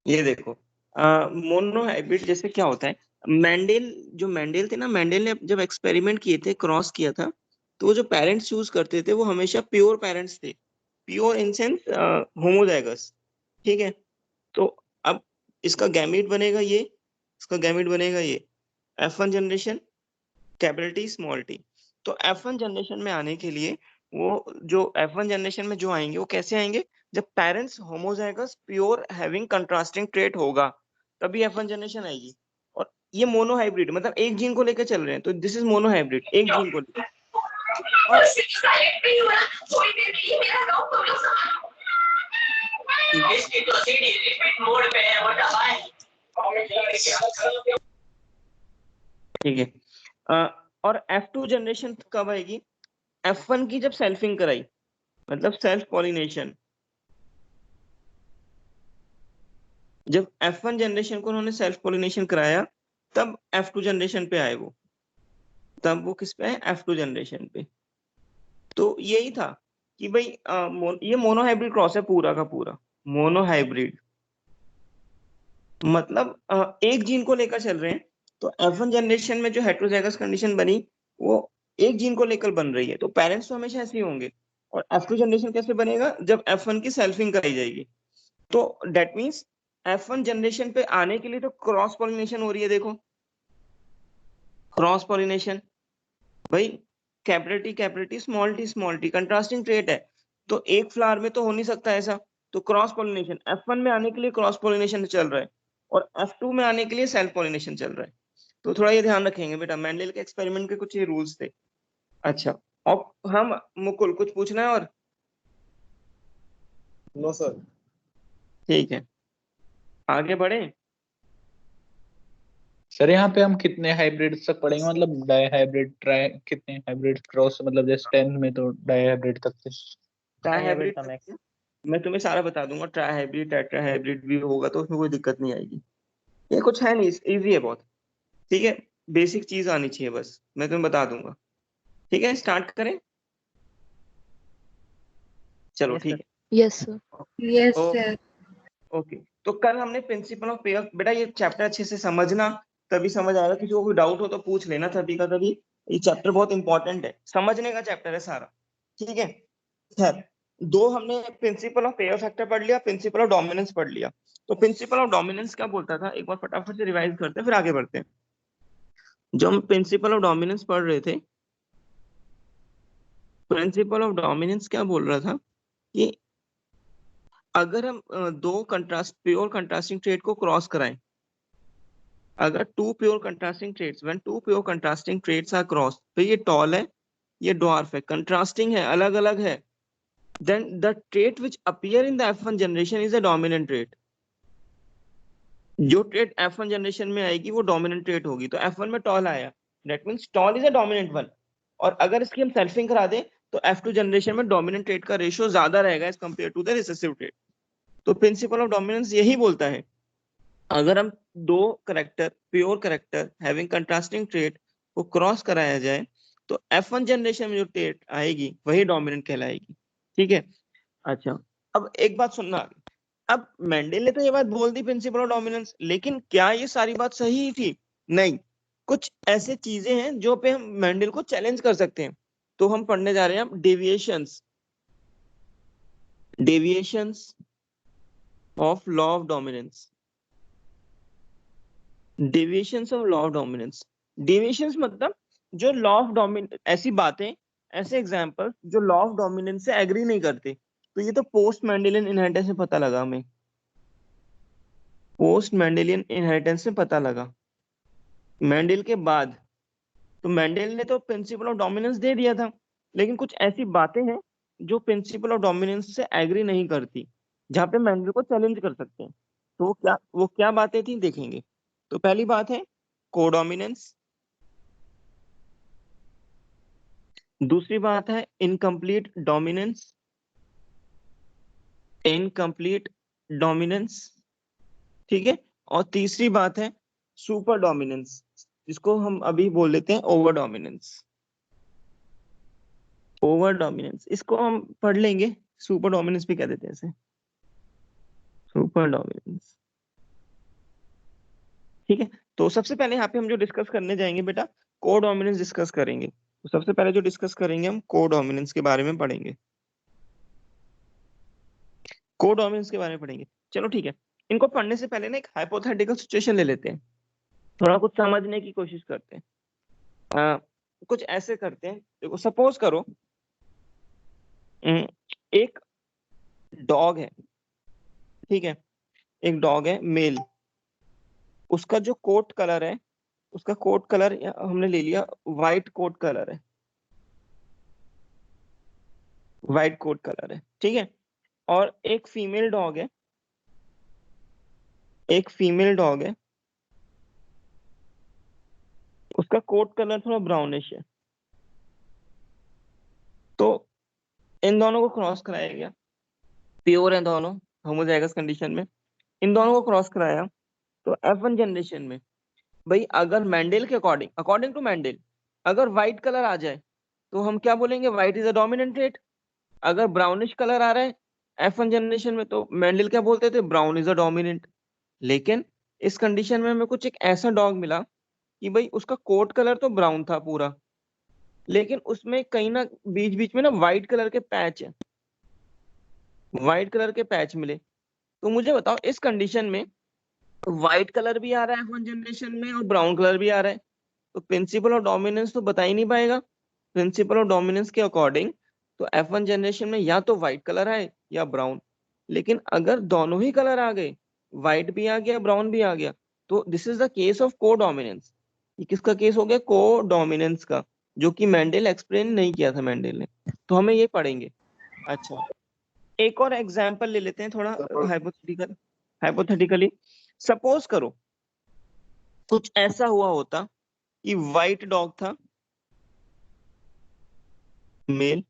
ये देखो, mono hybrid जैसे क्या होता है। मेंडेल थे ना, मेंडेल ने जब एक्सपेरिमेंट किए थे, क्रॉस किया था, तो वो जो पेरेंट्स चूज करते थे वो हमेशा प्योर पेरेंट्स थे। Pure in sense homozygous. ठीक है। तो अब इसका गैमीट बनेगा ये, इसका गैमीट बनेगा ये, F1 generation, capital T small T. तो F1 जनरेशन में आने के लिए, वो जो F1 जनरेशन में जो आएंगे वो कैसे आएंगे, जब parents homozygous pure having contrasting trait होगा, तभी F1 जनरेशन आएगी। और ये मोनो हाइब्रिड मतलब एक जीन को लेकर चल रहे हैं, तो दिस इज मोनो हाइब्रिड, एक जीन को लेकर। और ठीक है। और F2 जनरेशन कब आएगी, F1 की जब सेल्फिंग कराई, मतलब सेल्फ पॉलिनेशन। जब F1 जनरेशन को उन्होंने सेल्फ पॉलिनेशन कराया, तब F2 जनरेशन पे आए वो, तब वो किस पे आए, F2 जनरेशन पे। तो यही था कि भाई ये मोनो हाइब्रिड क्रॉस है पूरा का पूरा। मोनो हाइब्रिड मतलब एक जीन को लेकर चल रहे हैं। तो F1 जनरेशन में जो हेट्रोजाइगस कंडीशन बनी, वो एक जीन को लेकर बन रही है, तो पेरेंट्स तो हमेशा ऐसे ही होंगे। और F2 जनरेशन कैसे बनेगा, जब F1 की सेल्फिंग कराई जाएगी। तो डेट मीन्स F1 जनरेशन पे आने के लिए तो क्रॉस पॉलिनेशन हो रही है, देखो क्रॉस पॉलिनेशन। भाई capital T small T contrasting trait है, तो एक फ्लावर में तो हो नहीं सकता ऐसा। तो क्रॉस पॉलिनेशन F1 में आने के लिए क्रॉस पॉलिनेशन चल रहा है, और F2 में आने के लिए सेल्फ पॉलिनेशन चल रहा है। तो थोड़ा ये ध्यान रखेंगे बेटा, मेंडल के एक्सपेरिमेंट के कुछ ये रूल्स थे। अच्छा, और हम मुकुल कुछ पूछना है और? No sir. ठीक है, आगे बढ़े। सर यहाँ पे हम कितने हाइब्रिड तक पढ़ेंगे, मतलब डाई हाइब्रिड, ट्राई, कितने हाइब्रिड, क्रॉस, मतलब जैसे 10 में तो डाई हाइब्रिड तक थे। ट्राई हाइब्रिड मैं तुम्हें सारा बता दूंगा, ट्राई हाइब्रिड टेट्रा हाइब्रिड भी होगा, तो उसमें कोई दिक्कत नहीं आएगी। ये कुछ है नहीं, इजी है बहुत। ठीक है, बेसिक चीज आनी चाहिए बस, मैं तुम्हें बता दूंगा। ठीक है, स्टार्ट करें। चलो ठीक यस सर। यस है। सर। ओके, तो कल हमने प्रिंसिपल ऑफ पेयर, बेटा ये चैप्टर अच्छे से समझना, तभी समझ आएगा। किसी को कोई डाउट हो तो पूछ लेना तभी का तभी। ये चैप्टर बहुत इंपॉर्टेंट है, समझने का चैप्टर है सारा। ठीक है। खैर, दो हमने प्रिंसिपल ऑफ पेयर फैक्टर पढ़ लिया, प्रिंसिपल ऑफ डोमिनेंस पढ़ लिया। तो प्रिंसिपल ऑफ डोमिनेंस क्या बोलता था, एक बार फटाफट से रिवाइज करते हैं फिर आगे बढ़ते हैं। जो हम प्रिंसिपल ऑफ डोमिनेंस पढ़ रहे थे, प्रिंसिपल ऑफ डोमिनेंस क्या बोल रहा था कि अगर हम दो कंट्रास्ट प्योर कंट्रास्टिंग ट्रेट को क्रॉस कराएं, अगर two pure contrasting traits, when two pure contrasting traits are cross, तो ये टॉल है, ये ड्वार्फ है, कंट्रास्टिंग है, अलग अलग है, then the trait which appear in the F1 generation is a dominant trait। जो ट्रेट F1 जनरेशन में आएगी वो डोमिनेंट ट्रेट होगी। तो F1 में टॉल आया, that means tall is a dominant one. और अगर इसकी हम सेल्फिंग करा दें, तो F2 जनरेशन में डोमिनेंट ट्रेट का रेशियो ज्यादा रहेगा as compared to the recessive trait. तो प्रिंसिपल ऑफ डोमिनेंस यही बोलता है, अगर हम दो character, pure character having contrasting trait को क्रॉस कराया जाए, तो F1 जनरेशन में जो ट्रेट आएगी वही डोमिनेंट कहलाएगी। ठीक है। अच्छा, अब एक बात सुनना, अब मेंडल ने तो ये बात बोल दी प्रिंसिपल ऑफ डोमिनेंस, लेकिन क्या ये सारी बात सही थी? नहीं, कुछ ऐसे चीजें हैं जो पे हम मेंडल को चैलेंज कर सकते हैं। तो हम पढ़ने जा रहे हैं deviations, deviations of law of dominance, deviations of law of dominance. Deviations मतलब जो लॉ ऑफ डोमिनेंस, ऐसी बातें, ऐसे एग्जांपल जो लॉ ऑफ डोमिनेंस से एग्री नहीं करते। तो ये तो पोस्ट मेंडेलियन इनहेरिटेंस से पता लगा हमें, पोस्ट मेंडेलियन इनहेरिटेंस से पता लगा, मेंडल के बाद। तो मेंडल ने तो प्रिंसिपल ऑफ डोमिनेंस दे दिया था, लेकिन कुछ ऐसी बातें हैं जो प्रिंसिपल ऑफ डोमिनेंस से एग्री नहीं करती, जहां पे मेंडल को चैलेंज कर सकते हैं। तो वो क्या बातें थी देखेंगे। तो पहली बात है कोडोमिनेंस, दूसरी बात है इनकम्प्लीट डोमिनेंस, इनकम्प्लीट डोमिनेंस। ठीक है। और तीसरी बात है सुपर डोमिनेंस, जिसको हम अभी बोल लेते हैं ओवर डोमिनेंस। ओवर डोमिनेंस इसको हम पढ़ लेंगे, सुपर डोमिनेंस भी कह देते हैं इसे, सुपर डोमिनेंस। ठीक है, तो सबसे पहले यहाँ पे हम जो डिस्कस करने जाएंगे बेटा, को डोमिनेंस डिस्कस करेंगे। तो सबसे पहले जो डिस्कस करेंगे हम को डोमिनेंस के बारे में पढ़ेंगे, को डोमिनेंस के बारे में पढ़ेंगे। चलो ठीक है, इनको पढ़ने से पहले ना एक हाइपोथेटिकल सिचुएशन ले लेते हैं, थोड़ा कुछ समझने की कोशिश करते हैं। कुछ ऐसे करते हैं, देखो सपोज करो एक डॉग है, ठीक है, एक डॉग है मेल, उसका जो कोट कलर है, उसका कोट कलर हमने ले लिया व्हाइट कोट कलर है, व्हाइट कोट कलर है, ठीक है। और एक फीमेल डॉग है, एक फीमेल डॉग है, उसका कोट कलर थोड़ा ब्राउनिश है। तो इन दोनों को क्रॉस कराया गया, प्योर है दोनों, होमोजाइगस कंडीशन में, इन दोनों को क्रॉस कराया। तो F1 जनरेशन में भाई अगर मेंडल के अकॉर्डिंग, अकॉर्डिंग टू मेंडल, अगर व्हाइट कलर आ जाए तो हम क्या बोलेंगे, white is a dominant trait. अगर ब्राउनिश कलर आ रहा है F1 जनरेशन में तो मेंडल क्या बोलते थे, ब्राउन इज अ डोमिनेंट। लेकिन इस कंडीशन में हमें कुछ एक ऐसा डॉग मिला कि भाई उसका कोट कलर तो ब्राउन था पूरा, लेकिन उसमें कहीं ना बीच बीच में ना व्हाइट कलर के पैच है, व्हाइट कलर के पैच मिले। तो मुझे बताओ इस कंडीशन में व्हाइट कलर भी आ रहा है F1 जनरेशन में और ब्राउन कलर भी आ रहा है, तो प्रिंसिपल ऑफ डोमिनेंस तो बता ही नहीं पाएगा। प्रिंसिपल ऑफ डोमिनेंस के अकॉर्डिंग तो F1 जनरेशन में या तो व्हाइट कलर आए या ब्राउन। लेकिन अगर दोनों ही कलर आ गए, व्हाइट भी आ गया ब्राउन भी आ गया, तो this is the case of को डोमिनेंस। ये किसका केस हो गया, को डोमिनेंस का, जो कि मेंडल एक्सप्लेन नहीं किया था मेंडल ने। तो हमें ये पढ़ेंगे। अच्छा, एक और एग्जांपल ले लेते हैं थोड़ा हाइपोथेटिकली। सपोज करो कुछ ऐसा हुआ होता कि व्हाइट डॉग था मेल,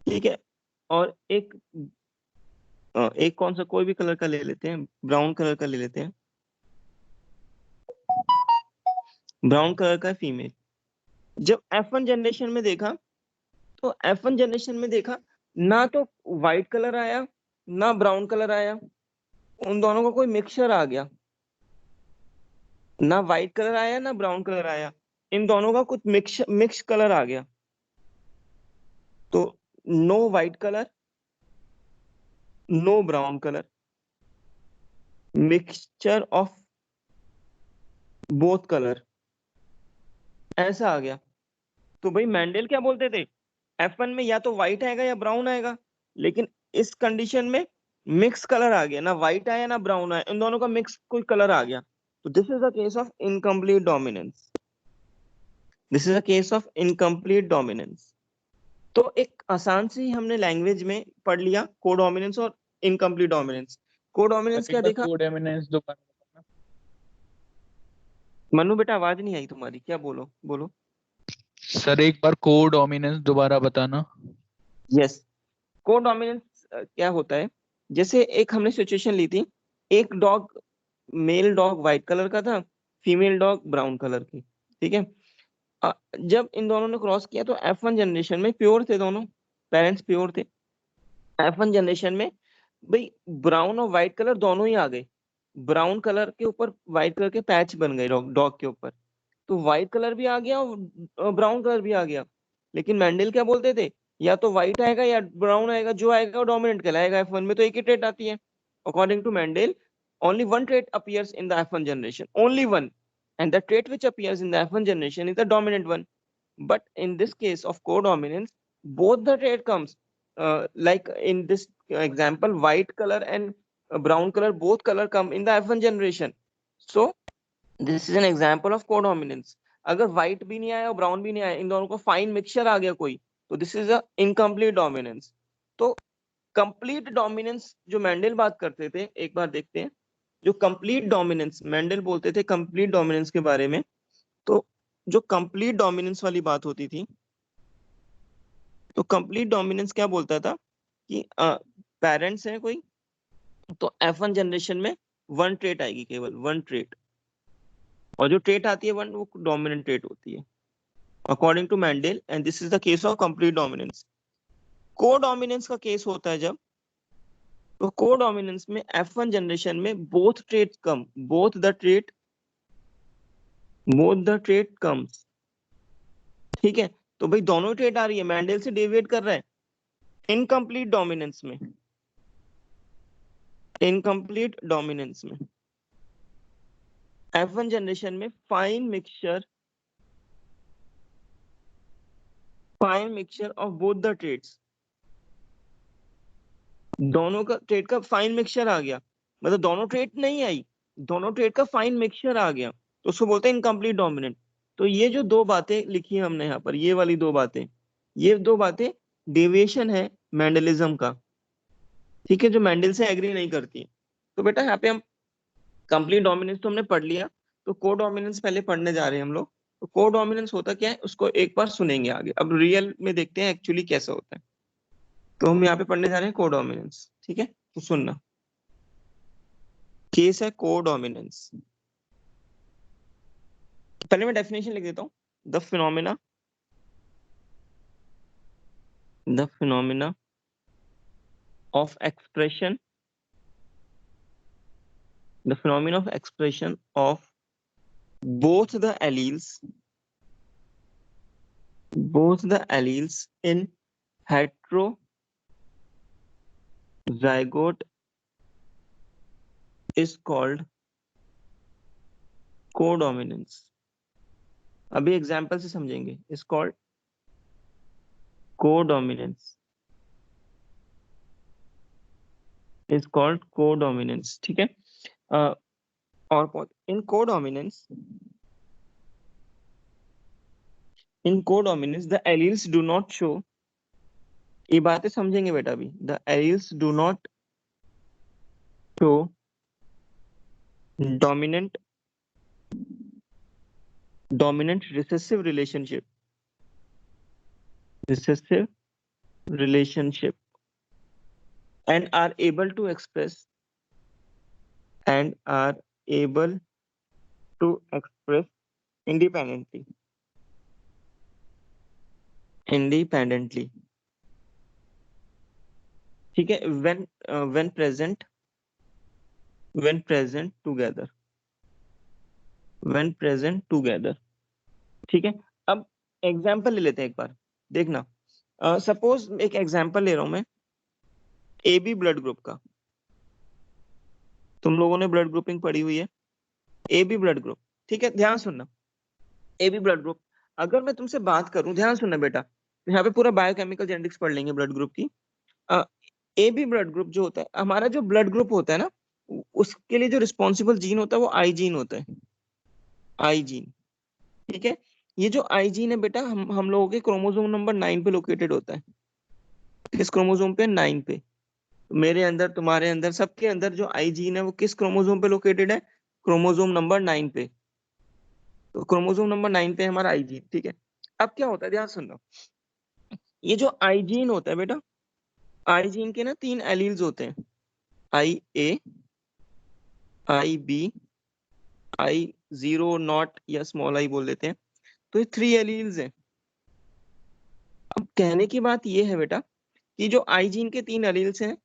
ठीक है, और एक कौन सा कोई भी कलर का ले लेते हैं, ब्राउन कलर का ले लेते हैं, ब्राउन कलर का फीमेल। जब F1 जनरेशन में देखा, तो F1 जनरेशन में देखा ना तो व्हाइट कलर आया ना ब्राउन कलर आया, उन दोनों का कोई मिक्सचर आ गया, ना व्हाइट कलर आया ना ब्राउन कलर आया, इन दोनों का कुछ मिक्स कलर आ गया। तो no white colour, no brown colour, mixture of both colour, ऐसा आ गया। तो भाई मेंडल क्या बोलते थे, F1 में या तो व्हाइट आएगा या ब्राउन आएगा, लेकिन इस कंडीशन में मिक्स कलर आ गया, ना व्हाइट आया ना ब्राउन आया, इन दोनों का मिक्स कोई कलर आ गया। तो this is the case of incomplete dominance, this is the case of incomplete dominance. तो एक आसान सी हमने लैंग्वेज में पढ़ लिया को डोमिनेंस और इनकम्प्लीट डोमिनेंस। को डोमिनेंस एक क्या बार देखा, कोड एमिनेंस दोबारा बताना। मनु बेटा आवाज नहीं आई तुम्हारी, क्या बोलो बोलो। सर एक बार कोड डोमिनेंस दोबारा बताना। यस, को डोमिनेंस क्या होता है, जैसे एक हमने सिचुएशन ली थी, एक dog, mail dog white colour का था, फीमेल डॉग ब्राउन कलर की, ठीक है। जब इन दोनों ने क्रॉस किया तो F1 जनरेशन में प्योर थे दोनों, पेरेंट्स प्योर थे। F1 जनरेशन में भाई ब्राउन और व्हाइट कलर दोनों ही आ गए, ब्राउन कलर के ऊपर व्हाइट कलर के पैच बन गए डॉग के ऊपर, तो व्हाइट कलर भी आ गया और ब्राउन कलर भी आ गया। लेकिन मेंडल क्या बोलते थे, या तो व्हाइट आएगा या ब्राउन आएगा, जो आएगा वो डोमिनेंट कहलाएगा। F1 में तो एक ही ट्रेट आती है। According to Mendel only one trait appears in the F1 generation, only one, and the trait which appears in the F1 generation is the dominant one. But in this case of codominance, both the trait comes, like in this example, white color and brown color, both color come in the F1 generation. So this is an example of codominance. अगर white भी नहीं आया और brown भी नहीं आया, इन दोनों को फाइन मिक्सचर आ गया कोई, तो this is a incomplete dominance. तो कंप्लीट डोमिनेंस जो मेंडल बात करते थे, एक बार देखते हैं जो कंप्लीट डोमिनेंस मेंडल बोलते थे कंप्लीट डोमिनेंस के बारे में। तो जो कंप्लीट डोमिनेंस वाली बात होती थी, तो कंप्लीट डोमिनेंस क्या बोलता था कि पेरेंट्स हैं कोई, तो F1 जनरेशन में वन ट्रेट आएगी, केवल वन ट्रेट, और जो ट्रेट आती है वन, वो डोमिनेंट ट्रेट होती है according to Mendel, and this is the case of complete dominance. Codominance का केस होता है जब, तो को डोमिनेंस में F1 जनरेशन में both trait come, both the trait both the trait comes, ठीक है। तो भाई दोनों ट्रेट आ रही है, मैंडल से डेविएट कर रहा है इनकम्प्लीट डोमिनेंस में, इनकम्प्लीट डोमिनेंस में। F1 जनरेशन में fine mixture of both the traits, दोनों का ट्रेड का फाइन मिक्सचर आ गया, मतलब दोनों ट्रेड नहीं आई, दोनों ट्रेड का फाइन मिक्सचर आ गया, तो उसको बोलते हैं इनकम्प्लीट डोमिनेंट। तो ये जो दो बातें लिखी है हमने यहाँ पर, ये वाली दो बातें, ये दो बातें डेविएशन है मैंडलिज्म का, ठीक है, जो मैंडल से एग्री नहीं करती है। तो बेटा यहाँ पे हम कंप्लीट डोमिनेंस तो हमने पढ़ लिया, तो को डोमिनेंस पहले पढ़ने जा रहे हैं हम लोग। तो को डोमिनेंस होता क्या है उसको एक बार सुनेंगे आगे, अब रियल में देखते हैं एक्चुअली कैसा होता है। तो हम यहाँ पे पढ़ने जा रहे हैं को डोमिनेंस, ठीक है, तो सुनना। केस है को डोमिनेंस। पहले मैं डेफिनेशन लिख देता हूँ। The phenomena of expression of both the alleles in heterozygote is called codominance। अभी एग्जांपल से समझेंगे, is called codominance, ठीक है। और in codominance the alleles do not show, ये बातें समझेंगे बेटा अभी, the alleles do not show dominant recessive relationship and are able to express independently, ठीक है, when present together, ठीक है। अब एग्जांपल ले लेते हैं एक बार, देखना। सपोज एक एग्जांपल ले रहा हूं मैं ए बी ब्लड ग्रुप का, तुम लोगों ने ब्लड ग्रुपिंग पढ़ी हुई है, ए बी ब्लड ग्रुप, ठीक है, ध्यान सुनना। ए बी ब्लड ग्रुप, अगर मैं तुमसे बात करूं, ध्यान सुनना बेटा, यहाँ पे पूरा बायोकेमिकल जेनेटिक्स पढ़ लेंगे ब्लड ग्रुप की। ए बी ब्लड ग्रुप जो होता है, हमारा जो ब्लड ग्रुप होता है ना, उसके लिए जो रिस्पॉन्सिबल जीन होता है वो आई जीन होता है, आई जीन, ठीक है। ये जो आई जीन है बेटा, हम लोगों के क्रोमोसोम नंबर 9 पे लोकेटेड होता है। किस क्रोमोसोम पे? 9 पे। मेरे अंदर, तुम्हारे अंदर, सबके अंदर जो आई जीन है वो किस क्रोमोसोम पे लोकेटेड है? क्रोमोसोम नंबर 9 पे। तो क्रोमोसोम नंबर 9 पे हमारा आई जीन, ठीक है। अब क्या होता है, ध्यान सुनना। ये जो आई जीन होता है बेटा, आई जीन के ना 3 एलील्स होते हैं, आई ए, आई बी, आई जीरो नॉट या स्मॉल आई बोल देते हैं। तो ये 3 एलील्स हैं। अब कहने की बात ये है बेटा कि जो आई जीन के 3 एलील्स हैं,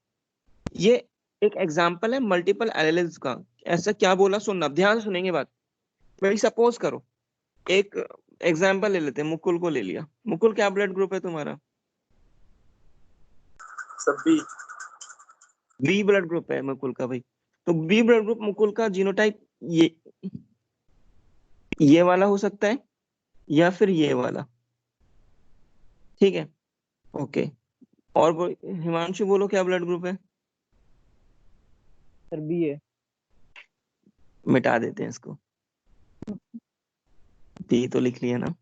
ये एक एग्जांपल है मल्टीपल एलील्स का। ऐसा क्या बोला, सुनना, ध्यान से सुनेंगे बात। भाई सपोज करो, एक एग्जांपल ले लेते हैं, मुकुल को ले लिया। मुकुल क्या ब्लड ग्रुप है तुम्हारा? सब बी। बी ब्लड ग्रुप है मुकुल का भाई। तो बी ब्लड ग्रुप मुकुल का जीनोटाइप ये वाला हो सकता है या फिर ये वाला, ठीक है, ओके। और हिमांशु बोलो क्या ब्लड ग्रुप है? सर बी है। मिटा देते हैं इसको, बी तो लिख लिया ना।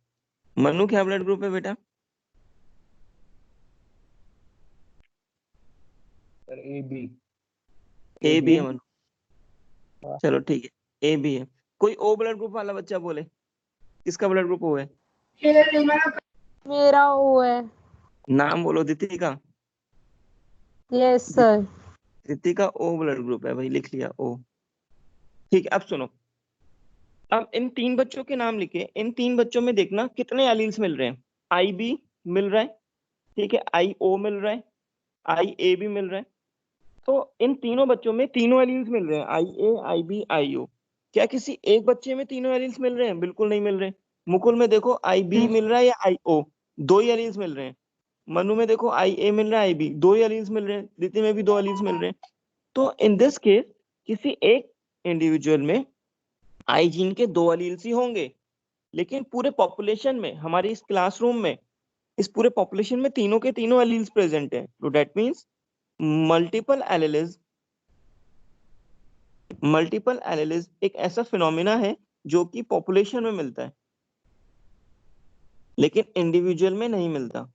मनु क्या ब्लड ग्रुप है बेटा? Sir A B. A B है मनु, चलो ठीक है, ए बी है। कोई ओ ब्लड ग्रुप वाला बच्चा बोले, किसका ब्लड ग्रुप ओ है? मेरा ओ है। नाम बोलो। Deepika. Yes sir. Deepika O blood group है भाई, लिख लिया ओ, ठीक है। अब सुनो, अब इन 3 बच्चों के नाम लिखे, इन 3 बच्चों में देखना कितने एलील्स मिल रहे हैं। आई बी मिल रहा है, ठीक है, आई ओ मिल रहा है, आई ए भी मिल रहा है। तो इन तीनों बच्चों में तीनों एलील्स मिल रहे हैं, आई ए, आई बी, आई ओ। क्या किसी एक बच्चे में तीनों एलील्स मिल रहे हैं? बिल्कुल नहीं मिल रहे। मुकुल में देखो IB मिल रहा है या IO, दो ही एलील्स मिल रहे हैं। मनु में देखो IA मिल रहा है, IB, दो ही एलील्स मिल रहे हैं। दिति में भी दो एलील्स मिल रहे हैं। तो इन दिस केस किसी एक इंडिविजुअल में आई जीन के दो एलील्स ही होंगे, लेकिन पूरे पॉपुलेशन में, हमारे इस क्लासरूम में, इस पूरे पॉपुलेशन में तीनों के तीनों एलील्स प्रेजेंट हैं। तो दैट मींस मल्टीपल एलेलिस एक ऐसा फिनोमिना है जो कि पॉपुलेशन में मिलता है लेकिन इंडिविजुअल में नहीं मिलता।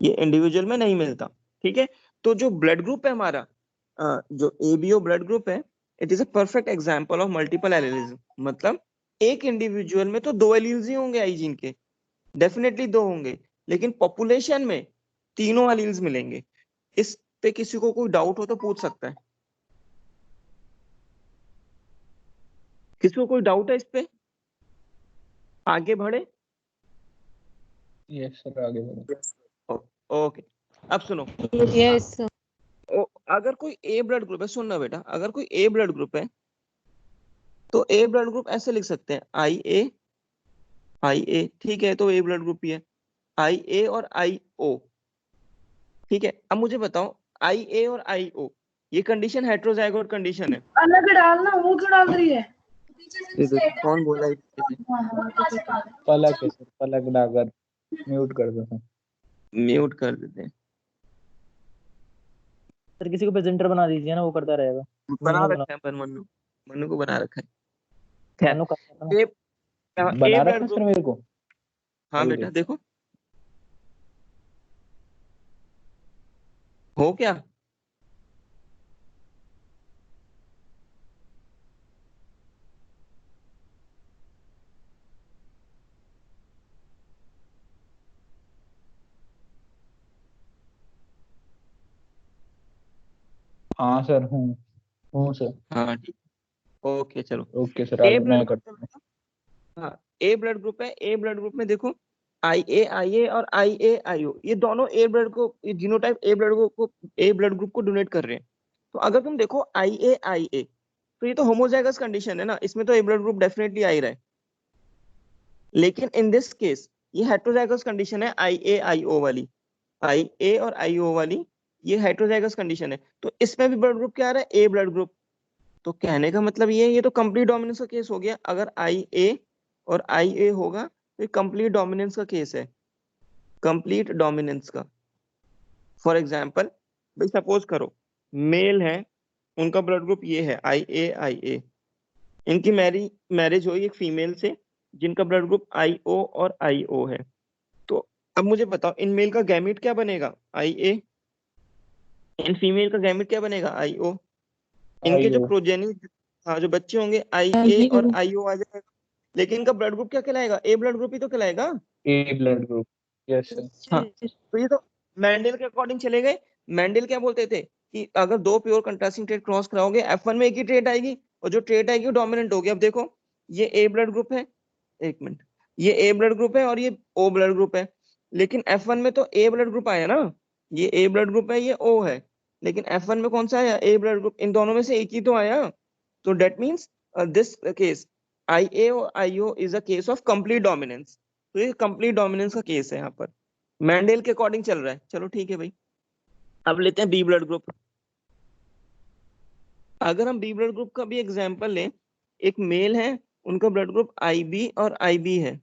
ये इंडिविजुअल में नहीं मिलता। ठीक है, तो जो ब्लड ग्रुप है हमारा, जो ABO ब्लड ग्रुप है, it is a perfect example of multiple allelism. मतलब एक इंडिविजुअल में तो दो एलील्स ही होंगे आई जीन के, डेफिनेटली दो होंगे, लेकिन पॉपुलेशन में तीनों एलील्स मिलेंगे। इस पे किसी को कोई डाउट हो तो पूछ सकता है। किसी को कोई डाउट है इस पे? आगे बढ़े? यस सर, आगे बढ़ो। ओके, अब सुनो। Yes, sir. अगर कोई ए ब्लड ग्रुप है, सुनना बेटा, अगर कोई ए ब्लड ग्रुप है तो ए ब्लड ग्रुप ऐसे लिख सकते हैं IA, ठीक है, तो ए ब्लड ग्रुप ही है। IA और IO, ठीक है। अब मुझे बताओ IA और IO, ये कंडीशन हेटेरोजाइगोट कंडीशन है। अलग डालना, वो क्यों डाल रही है? कौन बोला है? पलक है सर, पलक डागर, म्यूट कर दो सर। म्यूट कर देते हैं। सर किसी को प्रेजेंटर बना दीजिए ना, वो करता रहेगा। बना मनु रखा है पर मनु को बना रखा है। खैर, मनु करता था। ए बना ब्लड रखा है ग्रुप, सर मेरे को। हाँ ओके। बेटा देखो हो क्या। हाँ सर, हूँ सर। हाँ ठीक, ओके चलो। ओके सर, ए आगे ब्लड मैं करता हूँ। ग्रुप, हाँ ए ब्लड ग्रुप है। ए ब्लड ग्रुप में देखो IA और IAIO, ये दोनों ए ब्लड को, जीनोटाइप ए ब्लड ग्रुप को डोनेट कर रहे हैं। तो अगर तुम देखो IA तो ये तो होमोजाइगस कंडीशन है ना, इसमें तो ए ब्लड ग्रुप डेफिनेटली आ ही रहा है। लेकिन इन दिस केस ये हेटेरोजाइगस कंडीशन है IAIO वाली, IA और IO वाली, ये हेटेरोजाइगस कंडीशन है। तो इसमें भी ब्लड ग्रुप क्या आ रहा है? ए ब्लड ग्रुप। तो कहने का मतलब ये तो कंप्लीट डोमिनेंस का केस हो गया। अगर IA और IA होगा तो ये कंप्लीट डोमिनेंस का केस है, कंप्लीट डोमिनेंस का। फॉर एग्जांपल, भाई सपोज करो मेल है, उनका ब्लड ग्रुप ये है IA, इनकी मैरिज हुई एक फीमेल से जिनका ब्लड ग्रुप IO और IO है। तो अब मुझे बताओ इन मेल का गैमेट क्या बनेगा? IA। इन फीमेल का गैमेट क्या बनेगा? IO। इनके जो आइयो। प्रोजेनी, हाँ जो बच्चे होंगे IA और IO आ जाएगा। लेकिन इनका ब्लड ग्रुप क्या कहलाएगा? ए ब्लड ग्रुप ही तो कहलाएगा। ए ब्लड ग्रुप। Yes sir. हाँ, तो ये तो मेंडल के अकॉर्डिंग चले गए। मेंडल क्या बोलते थे कि अगर दो प्योर कंट्रास्टिंग ट्रेट क्रॉस कराओगे F1 में एक ही ट्रेट आएगी और जो ट्रेट आएगी वो डोमिनेंट होगी। अब देखो ये ए ब्लड ग्रुप है, एक मिनट, ये ए ब्लड ग्रुप है और ये O ब्लड ग्रुप है, लेकिन F1 में तो ए ब्लड ग्रुप आया ना, ये ए ब्लड ग्रुप है, ये O है, लेकिन F1 में कौन सा आया? ए ब्लड ग्रुप। इन दोनों में से एक ही तो आया। तो that means this case IA और IO is a case of complete dominance. तो ये कंप्लीट डोमिनेंस का केस है यहाँ पर, मेंडल के अकॉर्डिंग चल रहा है। चलो ठीक है भाई, अब लेते हैं बी ब्लड ग्रुप। अगर हम बी ब्लड ग्रुप का भी एग्जांपल लें, एक मेल है, उनका ब्लड ग्रुप IB और IB है,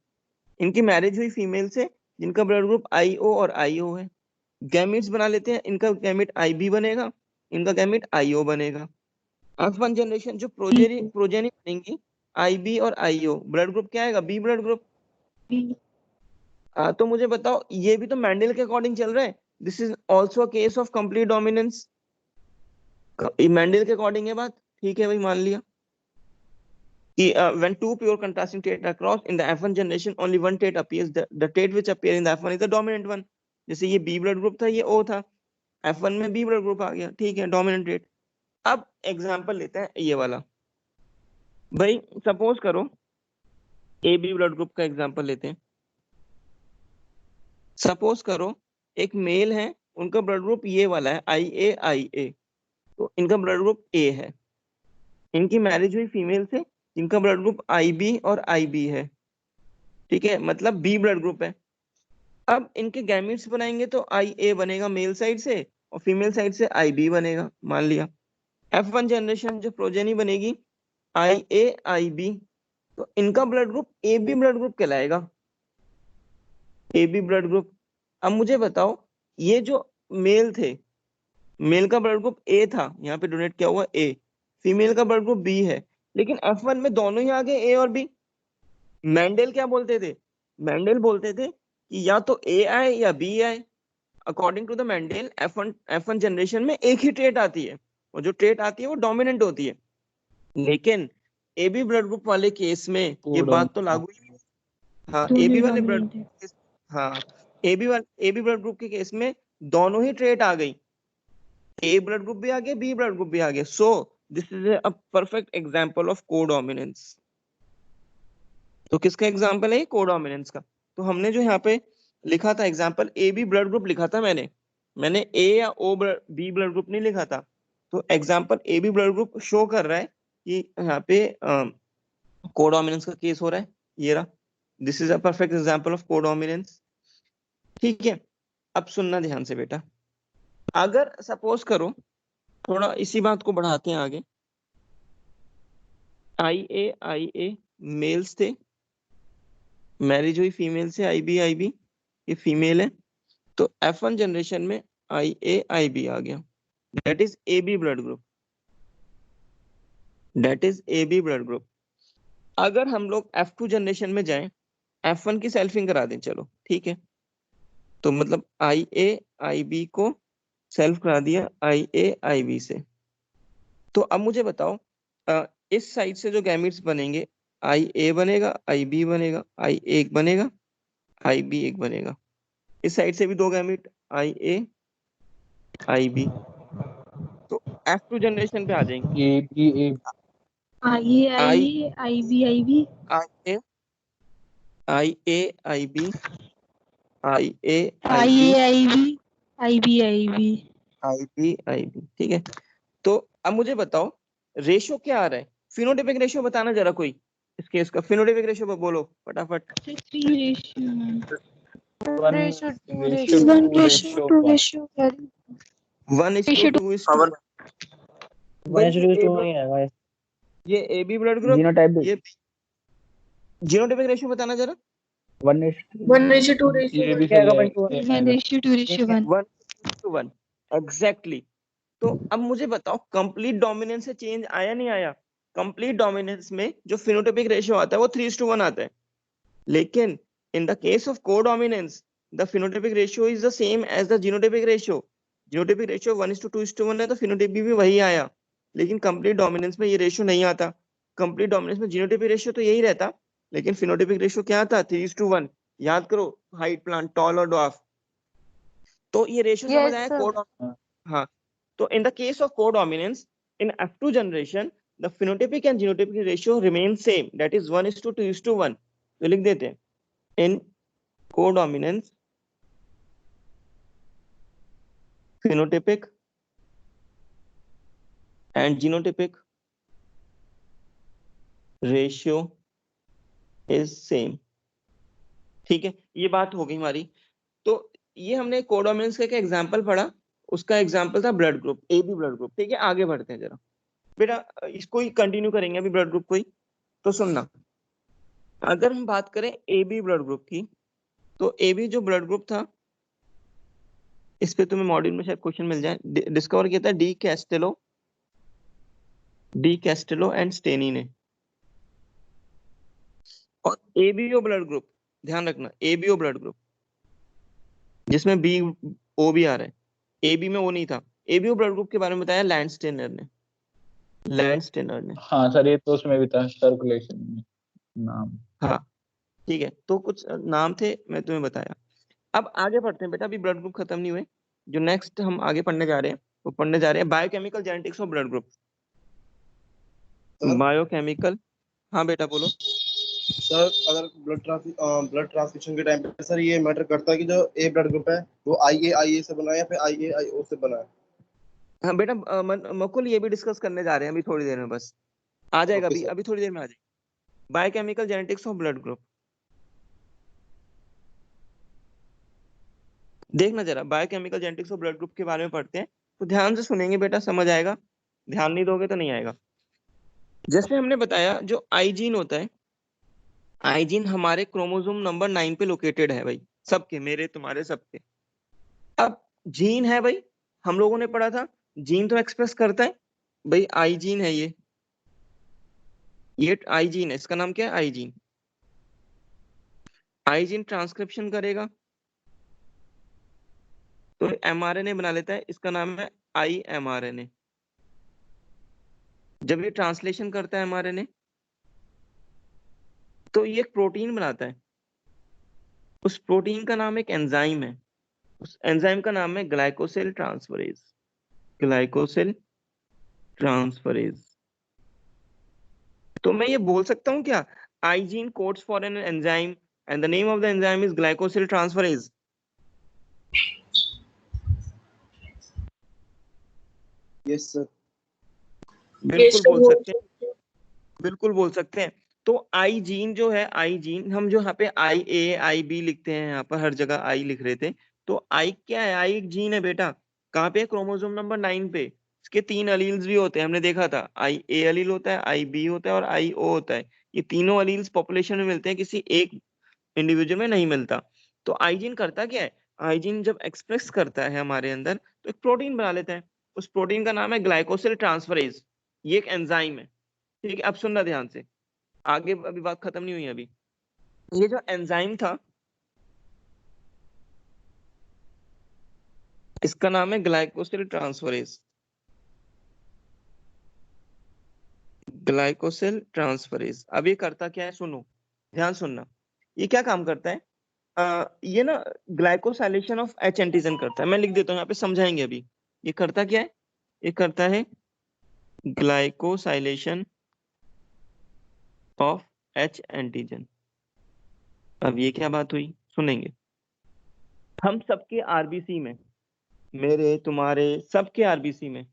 इनकी मैरिज हुई फीमेल से जिनका ब्लड ग्रुप IO और IO है। गैमेट्स बना लेते हैं, इनका गैमेट IB बनेगा, इनका गैमेट IO बनेगा। F1 जनरेशन जो प्रोजेनी बनेंगी IB और IO, ब्लड ग्रुप क्या आएगा? B blood group. तो मुझे बताओ ये भी तो मेंडल के अकॉर्डिंग चल रहा है। This is also a case of complete dominance. Mendel के अकॉर्डिंग है बात, ठीक है भाई, मान लिया कि when two pure contrasting traits are crossed in the F1 generation only one trait appears, the trait which appear in the F1 is the dominant one। जैसे ये बी ब्लड ग्रुप था, ये O था, F1 में B blood group आ गया, ठीक है, dominant trait. अब एग्जांपल लेते हैं ये वाला, भाई सपोज करो ए बी ब्लड ग्रुप का एग्जांपल लेते हैं। सपोज करो एक मेल है, उनका ब्लड ग्रुप ये वाला है IA तो इनका ब्लड ग्रुप A है। इनकी मैरिज हुई फीमेल से जिनका ब्लड ग्रुप IB और IB है, ठीक है, मतलब B ब्लड ग्रुप है। अब इनके गैमीट्स बनाएंगे तो IA बनेगा मेल साइड से और फीमेल साइड से IB बनेगा, मान लिया। F1 जनरेशन जो प्रोजेनी बनेगी IA IB, तो इनका blood group AB blood group कहलाएगा, AB ब्लड ग्रुप। अब मुझे बताओ, ये जो मेल थे, मेल का ब्लड ग्रुप A था, यहाँ पे डोनेट किया हुआ A, फीमेल का ब्लड ग्रुप B है, लेकिन F1 में दोनों ही आ गए A और B। मेंडल क्या बोलते थे? मेंडल बोलते थे कि या तो A आए या B आए। According to the Mendel F1 generation में एक ही ट्रेट आती है, और जो ट्रेट आती है वो डोमिनेंट होती है। लेकिन AB ब्लड ग्रुप वाले केस में ये बात तो लागू ही नहीं। हाँ, AB वाले ब्लड, हाँ, AB ब्लड ग्रुप के केस में दोनों ही ट्रेट आ गई, A ब्लड ग्रुप भी आ गया, B ब्लड ग्रुप भी आ गया। So this is a perfect example of codominance. तो किसका एग्जांपल है ये? कोडोमिनेंस का। तो हमने जो यहाँ पे लिखा था एग्जांपल AB ब्लड ग्रुप लिखा था, मैंने A या B ब्लड ग्रुप नहीं लिखा था। तो example AB blood group show कर रहा है कि यहाँ पे कोडोमिनेंस का केस हो रहा है, ये रहा। This is a perfect example of codominance, ठीक है। अब सुनना ध्यान से बेटा, अगर सपोज करो, थोड़ा इसी बात को बढ़ाते हैं आगे, IA मेल्स थे, मैरिज हुई फीमेल से IB, ये फीमेल है, तो F1 जनरेशन में IB आ गया, that is AB blood group, that is AB blood group. अगर हम लोग F2 जनरेशन में जाएं, F1 की सेल्फिंग करा दें, चलो ठीक है, तो मतलब IB को सेल्फ करा दिया IB से। तो अब मुझे बताओ, इस साइड से जो गैमीट्स बनेंगे, IA बनेगा, IB बनेगा, IA एक बनेगा, IB एक बनेगा। इस साइड से भी दो गैमीट IA IB। तो F2 जनरेशन पे आ जाएंगे, A IA IB IA IB IA IB, ठीक है। तो अब मुझे बताओ रेशो क्या आ रहा है, फिनोटाइपिक रेशियो बताना जरा कोई, इस केस का फिनोटाइपिक रेशियो बोलो फटाफट। 1:2:1। 1:2 ही है ये AB ब्लड ग्रुप, जीनोटाइप ये जीनोटाइपिक रेशियो बताना जरा। 1:1 एग्जैक्टली। तो अब मुझे बताओ कंप्लीट डोमिनेंस से चेंज आया नहीं आया? कंप्लीट डोमिनेंस में जो फिनोटाइपिक रेशियो आता है वो 3:1 आता है, लेकिन in the case of codominance the phenotypic ratio is the same as the genotypic ratio. Genotypic ratio 1:2:1 है, तो फिनोटाइपिक भी वही आया, लेकिन कंप्लीट डोमिनेंस में ये रेशियो नहीं आता। कंप्लीट डोमिनेंस में जीनोटाइपिक रेशियो तो यही रहता, लेकिन फिनोटाइपिक रेशियो क्या आता? 3:1। याद करो, हाइट प्लान, टॉल और डॉर्फ। तो ये रेशियो समझ Yes, आया? sir. हाँ, तो in the case of codominance in F2 generation the phenotypic and genotypic ratio remain same, that is 1:2:1। तो लिख देते हैं in codominance phenotypic and genotypic ratio is same, ठीक है। ये बात हो गई हमारी। तो ये हमने कोडोमिनेंस का एक एग्जांपल पढ़ा, उसका एग्जांपल था blood group, AB blood group, ठीक है। आगे बढ़ते हैं जरा बेटा, इसको ही कंटिन्यू करेंगे अभी ब्लड ग्रुप को ही। तो सुनना, अगर हम बात करें AB ब्लड ग्रुप की, तो AB जो ब्लड ग्रुप था, इस पे तुम्हें मॉड्यूल में शायद क्वेश्चन मिल जाए, डिस्कवर किया था डी कैस्टेलो एंड स्टेनी ने। और ABO ब्लड ग्रुप, ध्यान रखना, ABO ब्लड ग्रुप जिसमें BO भी आ रहा है, AB में वो नहीं था। ABO ब्लड ग्रुप के बारे में बताया लैंडस्टेनर ने। हाँ सर, ये तो उसमें भी था सर्कुलेशन में नाम। हाँ ठीक है, तो कुछ नाम थे, मैं तुम्हें बताया। अब आगे बढ़ते हैं बेटा, अभी ब्लड ग्रुप खत्म नहीं हुए। जो नेक्स्ट हम आगे पढ़ने जा रहे हैं, वो पढ़ने जा रहे हैं biochemical genetics of blood group. Biochemical, हाँ बेटा बोलो। सर अगर ब्लड ट्रांसफ्यूजन के टाइम पे सर ये मैटर करता है कि जो ए ब्लड ग्रुप है वो IA से बना है या फिर IA IO से बना है? हाँ बेटा, मकुल ये भी डिस्कस करने जा रहे हैं अभी थोड़ी देर में बस। आ जाएगा Okay, अभी sir. अभी थोड़ी देर में आ जाएगा। Biochemical genetics of blood group, देखना जरा, biochemical genetics of blood group के बारे में पढ़ते हैं, तो ध्यान से सुनेंगे बेटा, समझ आएगा, ध्यान नहीं दोगे तो नहीं आएगा। जैसे हमने बताया जो आई जीन होता है, आई जीन हमारे क्रोमोसोम नंबर 9 पे लोकेटेड है भाई, सबके, मेरे तुम्हारे सबके। अब जीन है भाई, हम लोगों ने पढ़ा था, जीन तो एक्सप्रेस करता है भाई, आई जीन है ये आई जीन है, इसका नाम क्या है, आई जीन। आई जीन ट्रांसक्रिप्शन करेगा तो एमआरएनए बना लेता है, इसका नाम है आई एमआरएनए। जब ये ट्रांसलेशन करता है एमआरएनए तो ये एक प्रोटीन बनाता है, उस प्रोटीन का नाम एक एंजाइम है, उस एंजाइम का नाम है ग्लाइकोसिल ट्रांसफरेज, ग्लाइकोसिल ट्रांसफरेज। तो मैं ये बोल सकता हूँ क्या, I gene codes for an enzyme and the name of the enzyme is glycosyl transferase. Yes, sir. बिल्कुल बोल सकते हैं, बिल्कुल बोल सकते हैं। तो आई जीन जो है, आई जीन, हम जो यहाँ पे आई ए आई बी लिखते हैं, यहाँ पर हर जगह आई लिख रहे थे, तो आई क्या है, आई एक जीन है बेटा। कहाँ पे, क्रोमोसोम नंबर 9 पे। इसके 3 अलील्स भी होते हैं, हमने देखा था, आई ए अलील होता है, आई बी होता है और आई ओ होता है। ये तीनों अलील्स पॉपुलेशन में मिलते हैं, किसी एक इंडिविजुअल में नहीं मिलता। तो आई जीन करता क्या है, आई जीन जब एक्सप्रेस करता है हमारे अंदर तो एक प्रोटीन बना लेता है, उस प्रोटीन का नाम है ग्लाइकोसिल ट्रांसफरेज। ये एक एंजाइम है, ठीक है। अब सुनना ध्यान से, आगे अभी बात खत्म नहीं हुई अभी। ये जो एंजाइम था इसका नाम है ग्लाइकोसिल ट्रांसफरेज, ग्लाइकोसिल ट्रांसफरेज। अब ये करता क्या है, सुनो, ध्यान सुनना, ये क्या काम करता है, ये ना ग्लाइकोसाइलेशन ऑफ एच एंटीजन करता है। मैं लिख देता हूँ यहाँ पे, समझाएंगे अभी। ये करता क्या है, ये करता है ग्लाइकोसाइलेशन ऑफ एच एंटीजन। अब ये क्या बात हुई, सुनेंगे। हम सबके आरबीसी में, मेरे तुम्हारे सबके आरबीसी में,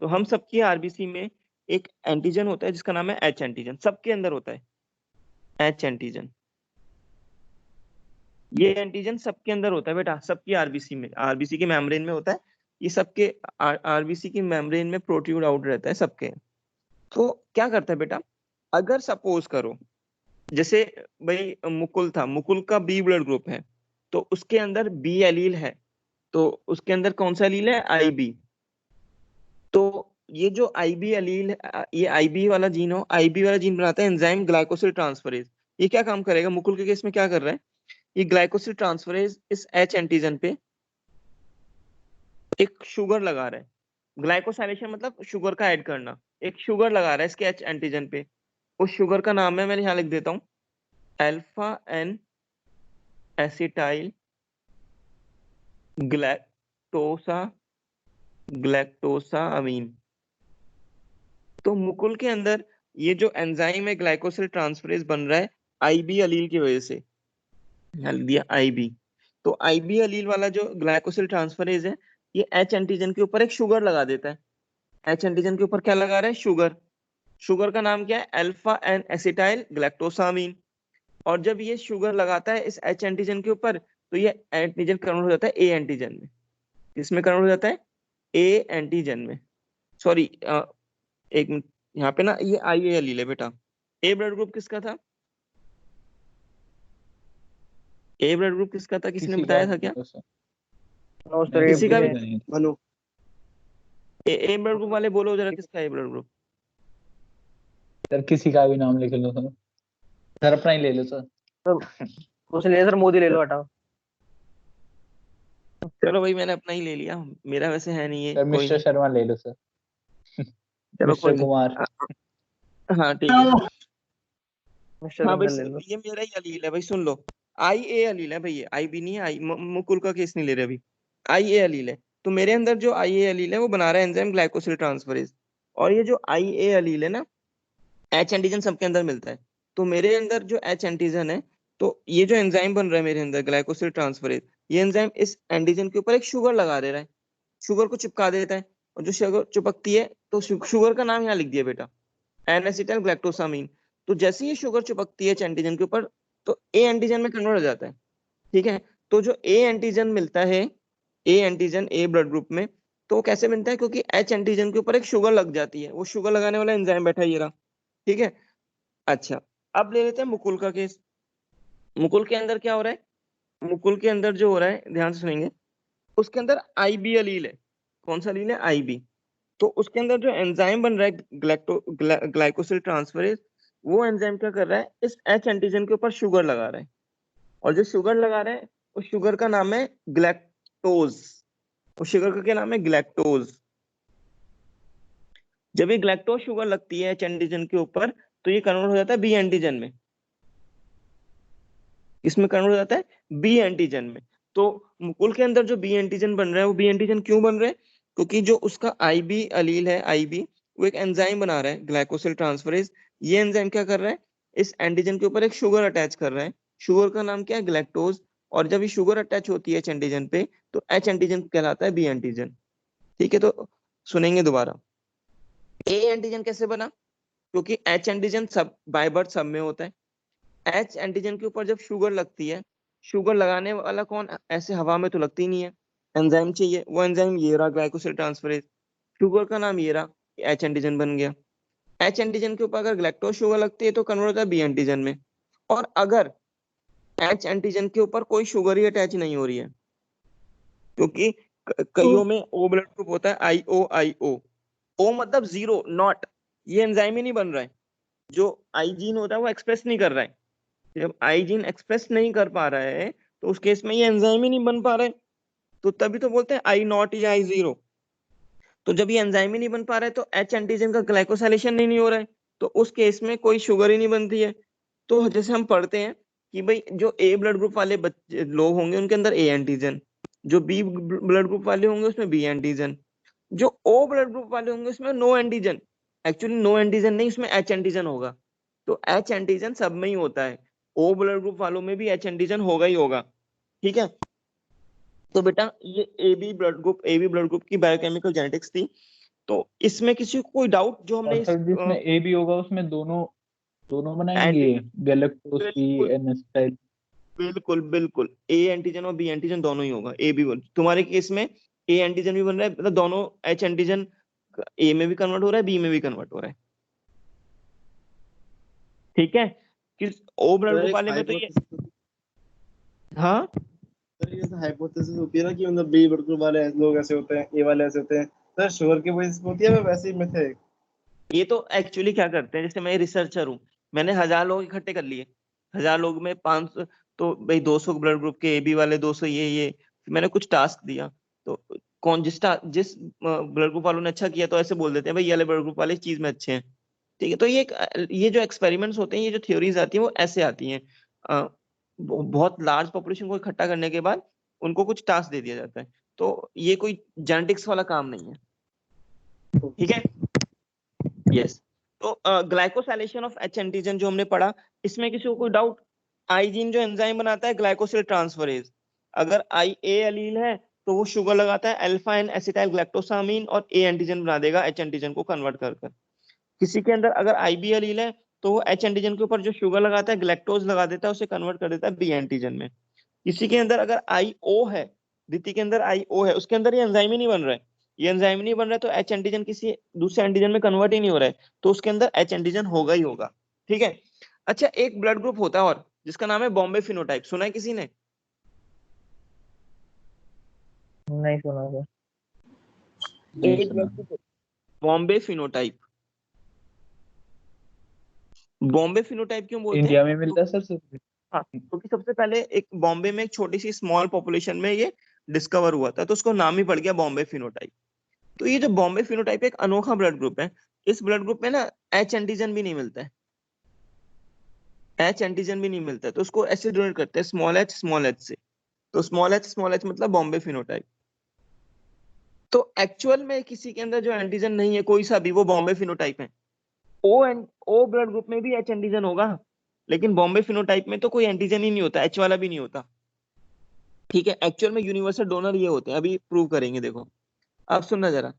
तो हम सबके आरबीसी में एक एंटीजन होता है जिसका नाम है एच एंटीजन, सबके अंदर होता है एच एंटीजन। ये एंटीजन सबके अंदर होता है बेटा, सबकी आरबीसी में, आरबीसी के मेम्ब्रेन में होता है, ये सबके आरबीसी की मेम्ब्रेन में प्रोट्रूड आउट रहता है सबके। तो क्या करता है बेटा, अगर सपोज करो जैसे भाई मुकुल था, मुकुल का बी ब्लड ग्रुप है, तो उसके अंदर बी एलील है, तो उसके अंदर कौन सा एलील है, आई बी। तो ये जो आई बी एलील, ये आई बी वाला जीन हो, आई बी वाला जीन बनाता है एंजाइम ग्लाइकोसिल ट्रांसफरेज। ये क्या काम करेगा, मुकुल के केस में क्या कर रहा है, ये ग्लाइकोसिल ट्रांसफरेज इस एच एंटीजन पे एक शुगर लगा रहा है। ग्लाइकोसाइलेशन मतलब शुगर का ऐड करना, एक शुगर लगा रहा है इसके एच एंटीजन पे। उस शुगर का नाम है, मैं यहाँ लिख देता हूँ, अल्फा एन एसिटाइल ग्लैक्टोसा अमीन। तो मुकुल के अंदर ये जो एंजाइम है ग्लाइकोसिल ट्रांसफरेज बन रहा है आईबी अलील की वजह से, यहाँ लिख दिया आईबी। तो आईबी अलील वाला जो ग्लाइकोसिल ट्रांसफरेज है, ये एच एंटीजन के ऊपर एक शुगर लगा देता है। एच एंटीजन के ऊपर क्या लगा रहा है, शुगर। शुगर का नाम क्या है, अल्फा एन एसिटाइल ग्लैक्टोसामीन। और जब ये शुगर लगाता है इस एच एंटीजन के ऊपर, तो ये एंटीजन कन्वर्ट हो जाता है ए एंटीजन में। किसमें कन्वर्ट हो जाता है, ए एंटीजन में। सॉरी, एक मिनट, यहाँ पे ना ये आई ए एलील है बेटा। ए ब्लड ग्रुप किसका था, ए ब्लड ग्रुप किसका था, किसने किसी बताया का था क्या, नहीं सर, नो सर, नहीं, किसी का भी नहीं। मनु. ए ब्लड ग्रुप वाले बोलो जरा, किसका ए ब्लड ग्रुप। सर किसी का भी नाम लिख लो सर, सर अपना ही ले लो सर। कुछ ले सर, मोदी ले लो, हटाओ। चलो भाई, मैंने अपना ही ले लिया, मेरा वैसे है नहीं ये, सर कोई मिस्टर नहीं, शर्मा ले लो सर, चलो कोई मिस्टर नहीं। कुमार। हाँ ठीक है। मिस्टर हाँ भाई, बिंदल ले लो। ये मेरा ही अलील है भाई, सुन लो। आई ए अलील है भाई, ये आई बी नहीं है, आई मुकुल का केस नहीं ले रहे अभी, आई ए अलील है। तो मेरे अंदर जो आई ए अलील है वो बना रहा है एंजाइम ग्लाइकोसिल ट्रांसफरेज। और ये जो आई ए अलील है ना, एच एंटीजन सबके अंदर मिलता है, तो मेरे अंदर जो एच एंटीजन है, तो ये जो एंजाइम बन रहा है मेरे अंदर ग्लाइकोसिल ट्रांसफरेज, ये एंजाइम इस एंटीजन के ऊपर एक शुगर लगा दे रहा है, शुगर को चिपका देता है। और जो शुगर चिपकती है, तो शुगर का नाम यहाँ लिख दिया बेटा, एन एसिटाइल ग्लाइकोसामाइन। तो जैसे ही शुगर चिपकती है एच एंटीजन के ऊपर तो ए एंटीजन में कन्वर्ट हो जाता है। ठीक है, तो जो ए एंटीजन मिलता है, A antigen A blood group में, तो वो कैसे मिलता है? क्योंकि एच एंटीजन के ऊपर एक शुगर लग जाती है, वो शुगर लगाने वाला एंजाइम बैठा है ये रहा। ठीक है, अच्छा अब ले लेते हैं मुकुल का केस। मुकुल के अंदर क्या हो रहा है? मुकुल के अंदर जो हो रहा है, ध्यान से सुनेंगे, उसके अंदर आईबी अलील है। कौन सा अलील है? आईबी। तो उसके अंदर जो एंजाइम बन रहा है ग्लाइकोसिल ट्रांसफरेज, वो एंजाइम क्या कर रहा है? इस एच एंटीजन के ऊपर शुगर लगा रहा है, और जो शुगर लगा रहा है उस शुगर का नाम है ग्लैक्टोज। उस शुगर का क्या नाम है? ग्लैक्टोज। जब ये ग्लैक्टोज शुगर लगती है एच एंटीजन के ऊपर तो ये कन्वर्ट हो जाता है बी एंटीजन में। इसमें कन्वर्ट हो जाता है बी एंटीजन में। तो मुकुल के अंदर जो बी एंटीजन बन रहा है वो बी एंटीजन क्यों बन रहा है? क्योंकि जो उसका आईबी अलील है, आईबी, वो एक एंजाइम बना रहा है ग्लाइकोसिल ट्रांसफरेज। ये एंजाइम क्या कर रहा है? इस एंटीजन के ऊपर एक शुगर अटैच कर रहा है। शुगर का नाम क्या है? ग्लैक्टोज। और जब ये शुगर अटैच होती है एच एंटीजन पे तो एच एंटीजन कहलाता है बी एंटीजन। ठीक है, तो सुनेंगे दोबारा। ए एंटीजन कैसे बना? क्योंकि एच एंटीजन सब बाय बर्थ सब में होता है। एच एंटीजन के ऊपर जब शुगर लगती है, शुगर लगाने वाला कौन? ऐसे हवा में तो लगती नहीं है, एंजाइम चाहिए। वो एंजाइम ये रहा, ग्लाइकोसिल ट्रांसफरेज। शुगर का नाम ये रहा, एच एंटीजन बन गया। एच एंटीजन के ऊपर अगर ग्लैक्टोज शुगर लगती है तो कन्वर्ट होता है बी एंटीजन में। और अगर एच एंटीजन के ऊपर कोई शुगर ही अटैच नहीं हो रही है, क्योंकि कईयों में ओ ब्लड ग्रुप होता है, IO। ओ मतलब जीरो, नॉट, ये एंजाइम ही नहीं बन रहा है। जो आई जीन होता है वो एक्सप्रेस नहीं कर रहा है। जब आई जीन एक्सप्रेस नहीं कर पा रहा है तो उस केस में ये एंजाइम ही नहीं बन पा रहा है, तो तभी तो बोलते हैं I0 या I0। तो जब ये एंजाइम ही नहीं बन पा रहा है तो एच एंटीजन का ग्लाइकोसाइलेशन नहीं हो रहा है, तो उस केस में कोई शुगर ही नहीं बनती है। तो जैसे हम पढ़ते हैं कि भाई जो ए ब्लड ग्रुप वाले बच्चे लोग होंगे उनके अंदर ए एंटीजन, जो बी ब्लड ग्रुप वाले होंगे उसमें बी एंटीजन, जो ओ ब्लड ग्रुप वाले होंगे उसमें no antigen. Actually no antigen नहीं, उसमें एच एंटीजन होगा। तो एच एंटीजन सब में ही होता है, ओ ब्लड ग्रुप वालों में भी एच एंटीजन होगा ही होगा। ठीक है, तो बेटा ये ए बी ब्लड ग्रुप की बायोकेमिकल जेनेटिक्स थी। तो इसमें किसी को कोई डाउट जो हमने और सर जिसमें ए भी होगा उसमें दोनों दोनों बनाएंगे, गैलेक्टोस भी बिल्कुल एन स्टाइल। बिल्कुल बिल्कुल, ए एंटीजन और बी एंटीजन दोनों ही होगा। ए बी, तुम्हारे केस में ए एंटीजन भी बन रहा है, मतलब दोनों एच एंटीजन ए में भी कन्वर्ट हो रहा है, बी में भी कन्वर्ट हो रहा है। ठीक है, कि ओ ब्लड ग्रुप वाले में तो ये, हाँ सर ये हाइपोथेसिस होती है ना कि मतलब बी ब्लड ग्रुप वाले लोग ऐसे होते हैं, ए वाले ऐसे होते हैं। सर शुगर की वजह से होती है, वैसे ही मिथ है। ये तो एक्चुअली क्या करते हैं, जैसे मैं रिसर्चर हूँ, मैंने 1000 लोग इकट्ठे कर लिए, 1000 लोग में 500, तो भाई 200 ब्लड ग्रुप के ए बी वाले, 200 ये मैंने कुछ टास्क दिया। तो कौन जिस ब्लड ग्रुप वालों ने अच्छा किया तो ऐसे बोल देते हैं भाई ये वाले ब्लड ग्रुप वाले इस चीज में अच्छे हैं। ठीक है, तो ये जो एक्सपेरिमेंट्स होते हैं, ये जो थ्योरीज आती हैं वो ऐसे आती हैं। बहुत लार्ज पॉपुलेशन को इकट्ठा करने के बाद उनको कुछ टास्क दे दिया जाता है। तो ये कोई जेनेटिक्स वाला काम नहीं है। ठीक है, यस। तो ग्लाइकोसाइलेशन ऑफ एच एंटीजन जो हमने पढ़ा, इसमें किसी को कोई डाउट? आई जीन जो एंजाइम बनाता है ग्लाइकोसिल ट्रांसफरेज, अगर आई ए अलील है तो वो शुगर लगाता है अल्फा एन एसिटाइल ग्लैक्टोसामाइन और ए एंटीजन बना देगा एच एंटीजन को कन्वर्ट कर कर। किसी के अंदर अगर आई बी एलील है तो वो एच एंटीजन के ऊपर जो शुगर लगाता है ग्लैक्टोज लगा देता है, उसे कन्वर्ट कर देता है बी एंटीजन में। किसी के अंदर अगर आई ओ है, दीति के अंदर आई ओ है, उसके अंदर ये एंजाइम ही नहीं बन रहा है, ये एंजाइम नहीं बन रहा है, तो एच एंटीजन किसी दूसरे एंटीजन में कन्वर्ट ही नहीं हो रहा है, तो उसके अंदर एच एंटीजन होगा ही होगा। ठीक है, अच्छा एक ब्लड ग्रुप होता है और जिसका नाम है बॉम्बे फिनोटाइप, सुना है किसी ने? नहीं सुना सर। नहीं एक सुना। Blood group Bombay phenotype. Bombay phenotype क्यों बोलते हैं? इंडिया में मिलता है सर सिर्फ? हाँ, क्योंकि सबसे पहले एक बॉम्बे में एक छोटी सी स्मॉल पॉपुलेशन में ये डिस्कवर हुआ था, तो उसको नाम ही पड़ गया बॉम्बे फिनोटाइप। तो ये जो बॉम्बे फिनोटाइप एक अनोखा ब्लड ग्रुप है। इस ब्लड ग्रुप में ना एच एंटीजन भी नहीं मिलता है, एच एंटीजन भी नहीं मिलता है, तो उसको ऐसे डिनोट करते हैं स्मॉल एच से। तो स्मॉल एच मतलब बॉम्बे फिनोटाइप। तो एक्चुअल में किसी के अंदर जो एंटीजन नहीं है कोई सा भी, वो बॉम्बे फिनोटाइप है। ओ ब्लड ग्रुप में भी एच एंटीजन होगा, लेकिन बॉम्बे फिनोटाइप में तो कोई एंटीजन ही नहीं होता, एच वाला भी नहीं होता। ठीक है, एक्चुअल में यूनिवर्सल डोनर ये होते हैं, अभी प्रूव करेंगे। देखो अब सुनना जरा,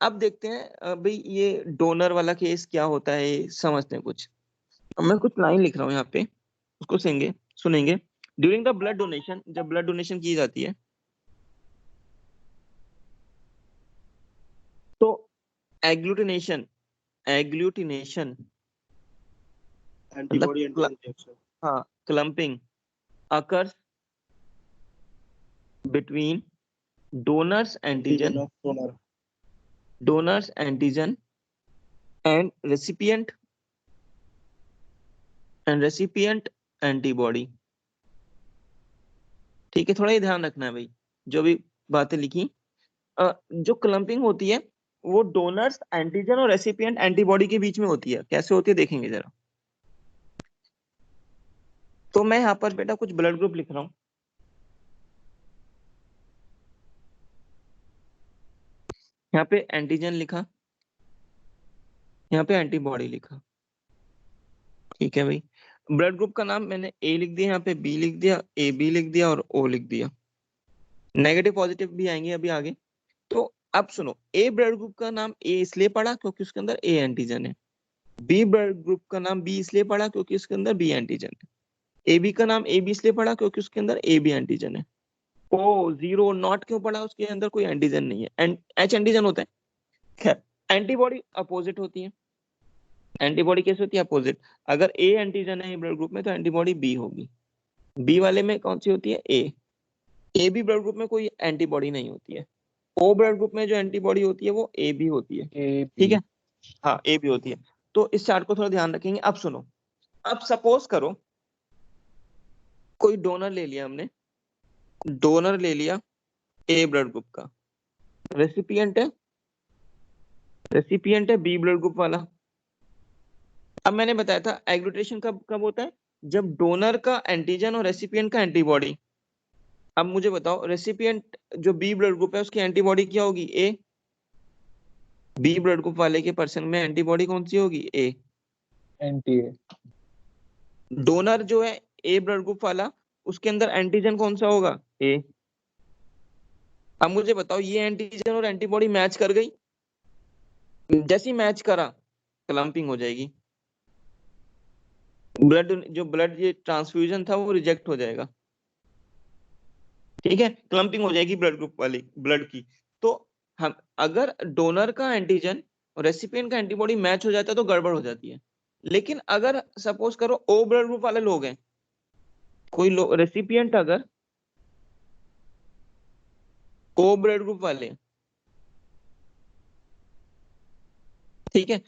अब देखते हैं भाई ये डोनर वाला केस क्या होता है, ये समझते हैं कुछ। अब मैं कुछ लाइन लिख रहा हूँ यहाँ पे, उसको सुनेंगे। ड्यूरिंग द ब्लड डोनेशन, जब ब्लड डोनेशन की जाती है तो एग्लूटिनेशन एंटीबॉडी एंटीजन रिएक्शन हाँ, clumping occurs between donors antigen antigen of donor and recipient antibody. ठीक है, थोड़ा ही ध्यान रखना है भाई जो भी बातें लिखी। जो क्लम्पिंग होती है वो डोनर्स एंटीजन और रेसिपिएंट एंटीबॉडी के बीच में होती है। कैसे होती है देखेंगे जरा। तो मैं यहाँ पर बेटा कुछ ब्लड ग्रुप लिख रहा हूँ। यहाँ पे एंटीजन लिखा, यहाँ पे एंटीबॉडी लिखा। ठीक है भाई, ब्लड ग्रुप का नाम मैंने ए लिख दिया, यहाँ पे बी लिख दिया, ए बी लिख दिया और ओ लिख दिया। नेगेटिव पॉजिटिव भी आएंगे अभी आगे। तो अब सुनो, ए ब्लड ग्रुप का नाम ए इसलिए पड़ा क्योंकि उसके अंदर ए एंटीजन है। बी ब्लड ग्रुप का नाम बी इसलिए पड़ा क्योंकि उसके अंदर बी एंटीजन है। ए बी का नाम ए बी इसलिए पड़ा क्योंकि उसके अंदर ए बी एंटीजन है। ओ जीरो नॉट क्यों पड़ा, उसके अंदर कोई एंटीजन नहीं है, एच एंटीजन होता है। खैर, एंटीबॉडी अपोजिट होती है। एंटीबॉडी कैसे होती है, अपोजिट। अगर ए एंटीजन है ब्लड ग्रुप में तो एंटीबॉडी बी होगी। बी वाले में कौन सी होती है, ए बी ब्लड ग्रुप में कोई एंटीबॉडी नहीं होती है। ओ ब्लड ग्रुप में जो एंटीबॉडी होती है वो ए बी होती है। ठीक है, हाँ ए बी होती है। तो इस चार्ट को थोड़ा ध्यान रखेंगे। अब सुनो, अब सपोज करो कोई डोनर ले लिया हमने, डोनर ले लिया ए ब्लड ग्रुप का, रेसिपिएंट है बी ब्लड ग्रुप वाला। अब मैंने बताया था एग्लूटेशन कब कब होता है, जब डोनर का एंटीजन और रेसिपिएंट का एंटीबॉडी। अब मुझे बताओ, रेसिपिएंट जो बी ब्लड ग्रुप है उसकी एंटीबॉडी क्या होगी, ए। बी ब्लड ग्रुप वाले के पर्सन में एंटीबॉडी कौन सी होगी, ए। एंटी डोनर जो है ए ब्लड ग्रुप वाला, उसके अंदर एंटीजन कौन सा होगा, ए। अब मुझे बताओ, ये एंटीजन और एंटीबॉडी मैच कर गई। जैसी मैच करा क्लम्पिंग हो जाएगी। ब्लड ये ट्रांसफ्यूजन था वो रिजेक्ट हो जाएगा। ठीक है, क्लम्पिंग हो जाएगी ब्लड ग्रुप वाली ब्लड की। तो हम अगर डोनर का एंटीजन और रेसिपिएंट का एंटीबॉडी मैच हो जाता है तो गड़बड़ हो जाती है। लेकिन अगर सपोज करो ओ ब्लड ग्रुप वाले लोग हैं, कोई रेसिपिएंट अगर ओ ब्लड ग्रुप वाले, ठीक है,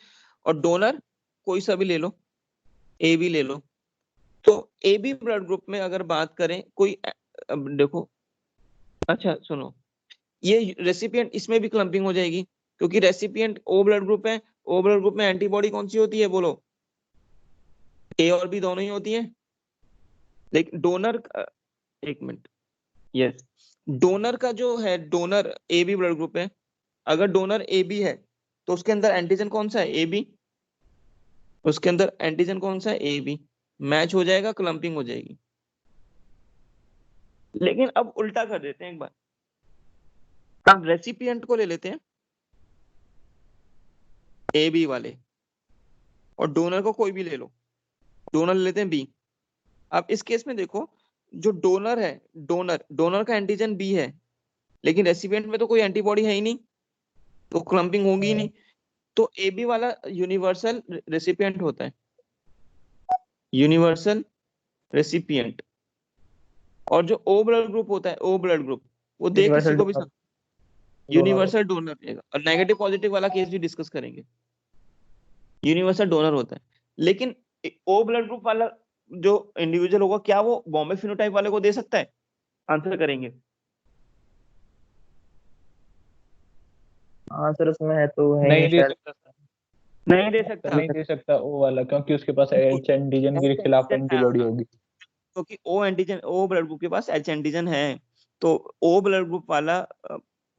और डोनर कोई सा भी ले लो, ए बी ले लो, तो ए बी ब्लड ग्रुप में अगर बात करें कोई, अब देखो, अच्छा सुनो, ये रेसिपिएंट इसमें भी क्लम्पिंग हो जाएगी क्योंकि रेसिपिएंट ओ ब्लड ग्रुप है। ओ ब्लड ग्रुप में एंटीबॉडी कौन सी होती है बोलो, ए और बी दोनों ही होती है। लेकिन डोनर, एक मिनट, यस, डोनर का जो है, donor A B blood group है। अगर डोनर ए बी है तो उसके अंदर एंटीजन कौन सा है, ए बी। उसके अंदर एंटीजन कौन सा है, ए बी। मैच हो जाएगा, क्लम्पिंग हो जाएगी। लेकिन अब उल्टा कर देते हैं एक बार, अब रेसिपिएंट को ले लेते हैं ए बी वाले, और डोनर को कोई भी ले लो, डोनर ले लेते हैं बी। अब इस केस में देखो, जो डोनर है, डोनर का एंटीजन बी है, लेकिन रेसिपिएंट में तो कोई एंटीबॉडी है ही नहीं, तो क्लम्पिंग होगी ही नहीं। तो ए बी वाला यूनिवर्सल रेसिपिएंट होता है, यूनिवर्सल रेसिपिएंट। और जो ओ ब्लड ग्रुप होता है, ओ ब्लड ग्रुप, वो देख किसी को भी यूनिवर्सल डोनर रहेगा। और नेगेटिव पॉजिटिव वाला केस भी डिस्कस करेंगे, यूनिवर्सल डोनर होता है। लेकिन ओ ब्लड ग्रुप वाला जो इंडिविजुअल होगा, क्या वो बॉम्बे फिनोटाइप वाले को दे सकता है, आंसर करेंगे। हाँ सर, उसमें है तो है नहीं ही दे शायद। सकता, नहीं दे सकता, नहीं दे सकता वो वाला, क्योंकि उसके पास एच एंटीजन के खिलाफ एंटीबॉडी होगी। क्योंकि O antigen, O blood group के पास एच एंटीजन है, तो ओ ब्लड ग्रुप वाला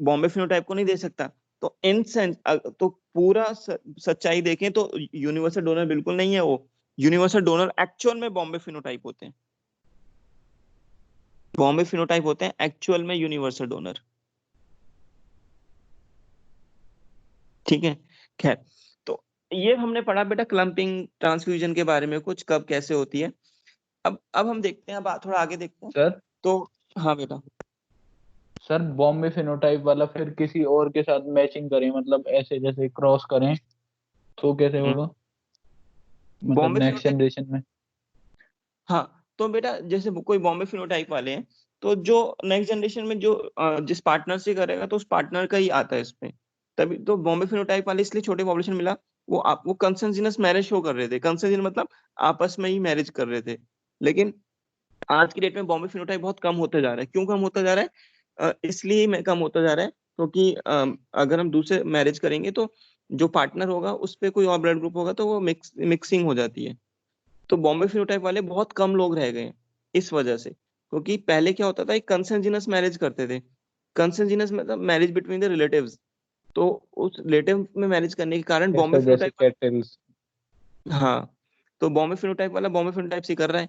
बॉम्बे फिनोटाइप को नहीं दे सकता। तो इन सेंस, तो पूरा सच्चाई देखें तो यूनिवर्सल डोनर बिल्कुल नहीं है वो। यूनिवर्सल डोनर एक्चुअल में बॉम्बे फिनोटाइप होते हैं, बॉम्बे फिनोटाइप होते हैं एक्चुअल में यूनिवर्सल डोनर। ठीक है। खैर, तो ये हमने पढ़ा बेटा क्लम्पिंग ट्रांसफ्यूजन के बारे में, कुछ कब कैसे होती है। अब हम देखते हैं, अब थोड़ा आगे देखते हैं। सर तो हाँ बेटा, सर बॉम्बे फिनोटाइप वाला फिर किसी और के साथ मैचिंग करें, मतलब ऐसे जैसे क्रॉस करें तो कैसे होगा, मतलब बॉम्बे नेक्स्ट फिनोटाइप, जनरेशन में? हाँ तो बेटा जैसे कोई बॉम्बे फिनोटाइप वाले हैं, तो जो नेक्स्ट जनरेशन में जो जिस पार्टनर से करेगा तो उस पार्टनर का ही आता है इसमें। तभी तो बॉम्बे फिनोटाइप वाले इसलिए छोटे पॉपुलेशन मिला, वो कंसेंजिनस मैरिज शो कर रहे थे। कंसेंजिन मतलब आपस में ही मैरिज कर रहे थे। लेकिन आज की डेट में बॉम्बे फिनोटाइप बहुत कम होता जा रहा है। क्यों कम होता जा रहा है? इसलिए मैं कम होता जा रहा है क्योंकि अगर हम दूसरे मैरिज करेंगे तो जो पार्टनर होगा उस पे कोई और ब्लड ग्रुप होगा तो वो मिक्सिंग हो जाती है। तो बॉम्बे फिनोटाइप वाले बहुत कम लोग रह गए हैं इस वजह से। क्योंकि पहले क्या होता था, एक कंसेंजिनस मैरिज करते थे। कंसेंजिनस मतलब मैरिज बिटवीन द रिलेटिव्स। तो उस रिलेटिव में मैरिज करने के कारण बॉम्बे ऐसा जैसे फिनोटाइप, कैटल्स। हाँ, तो बॉम्बे फिनोटाइप वाला बॉम्बे फिनोटाइप से कर रहा है।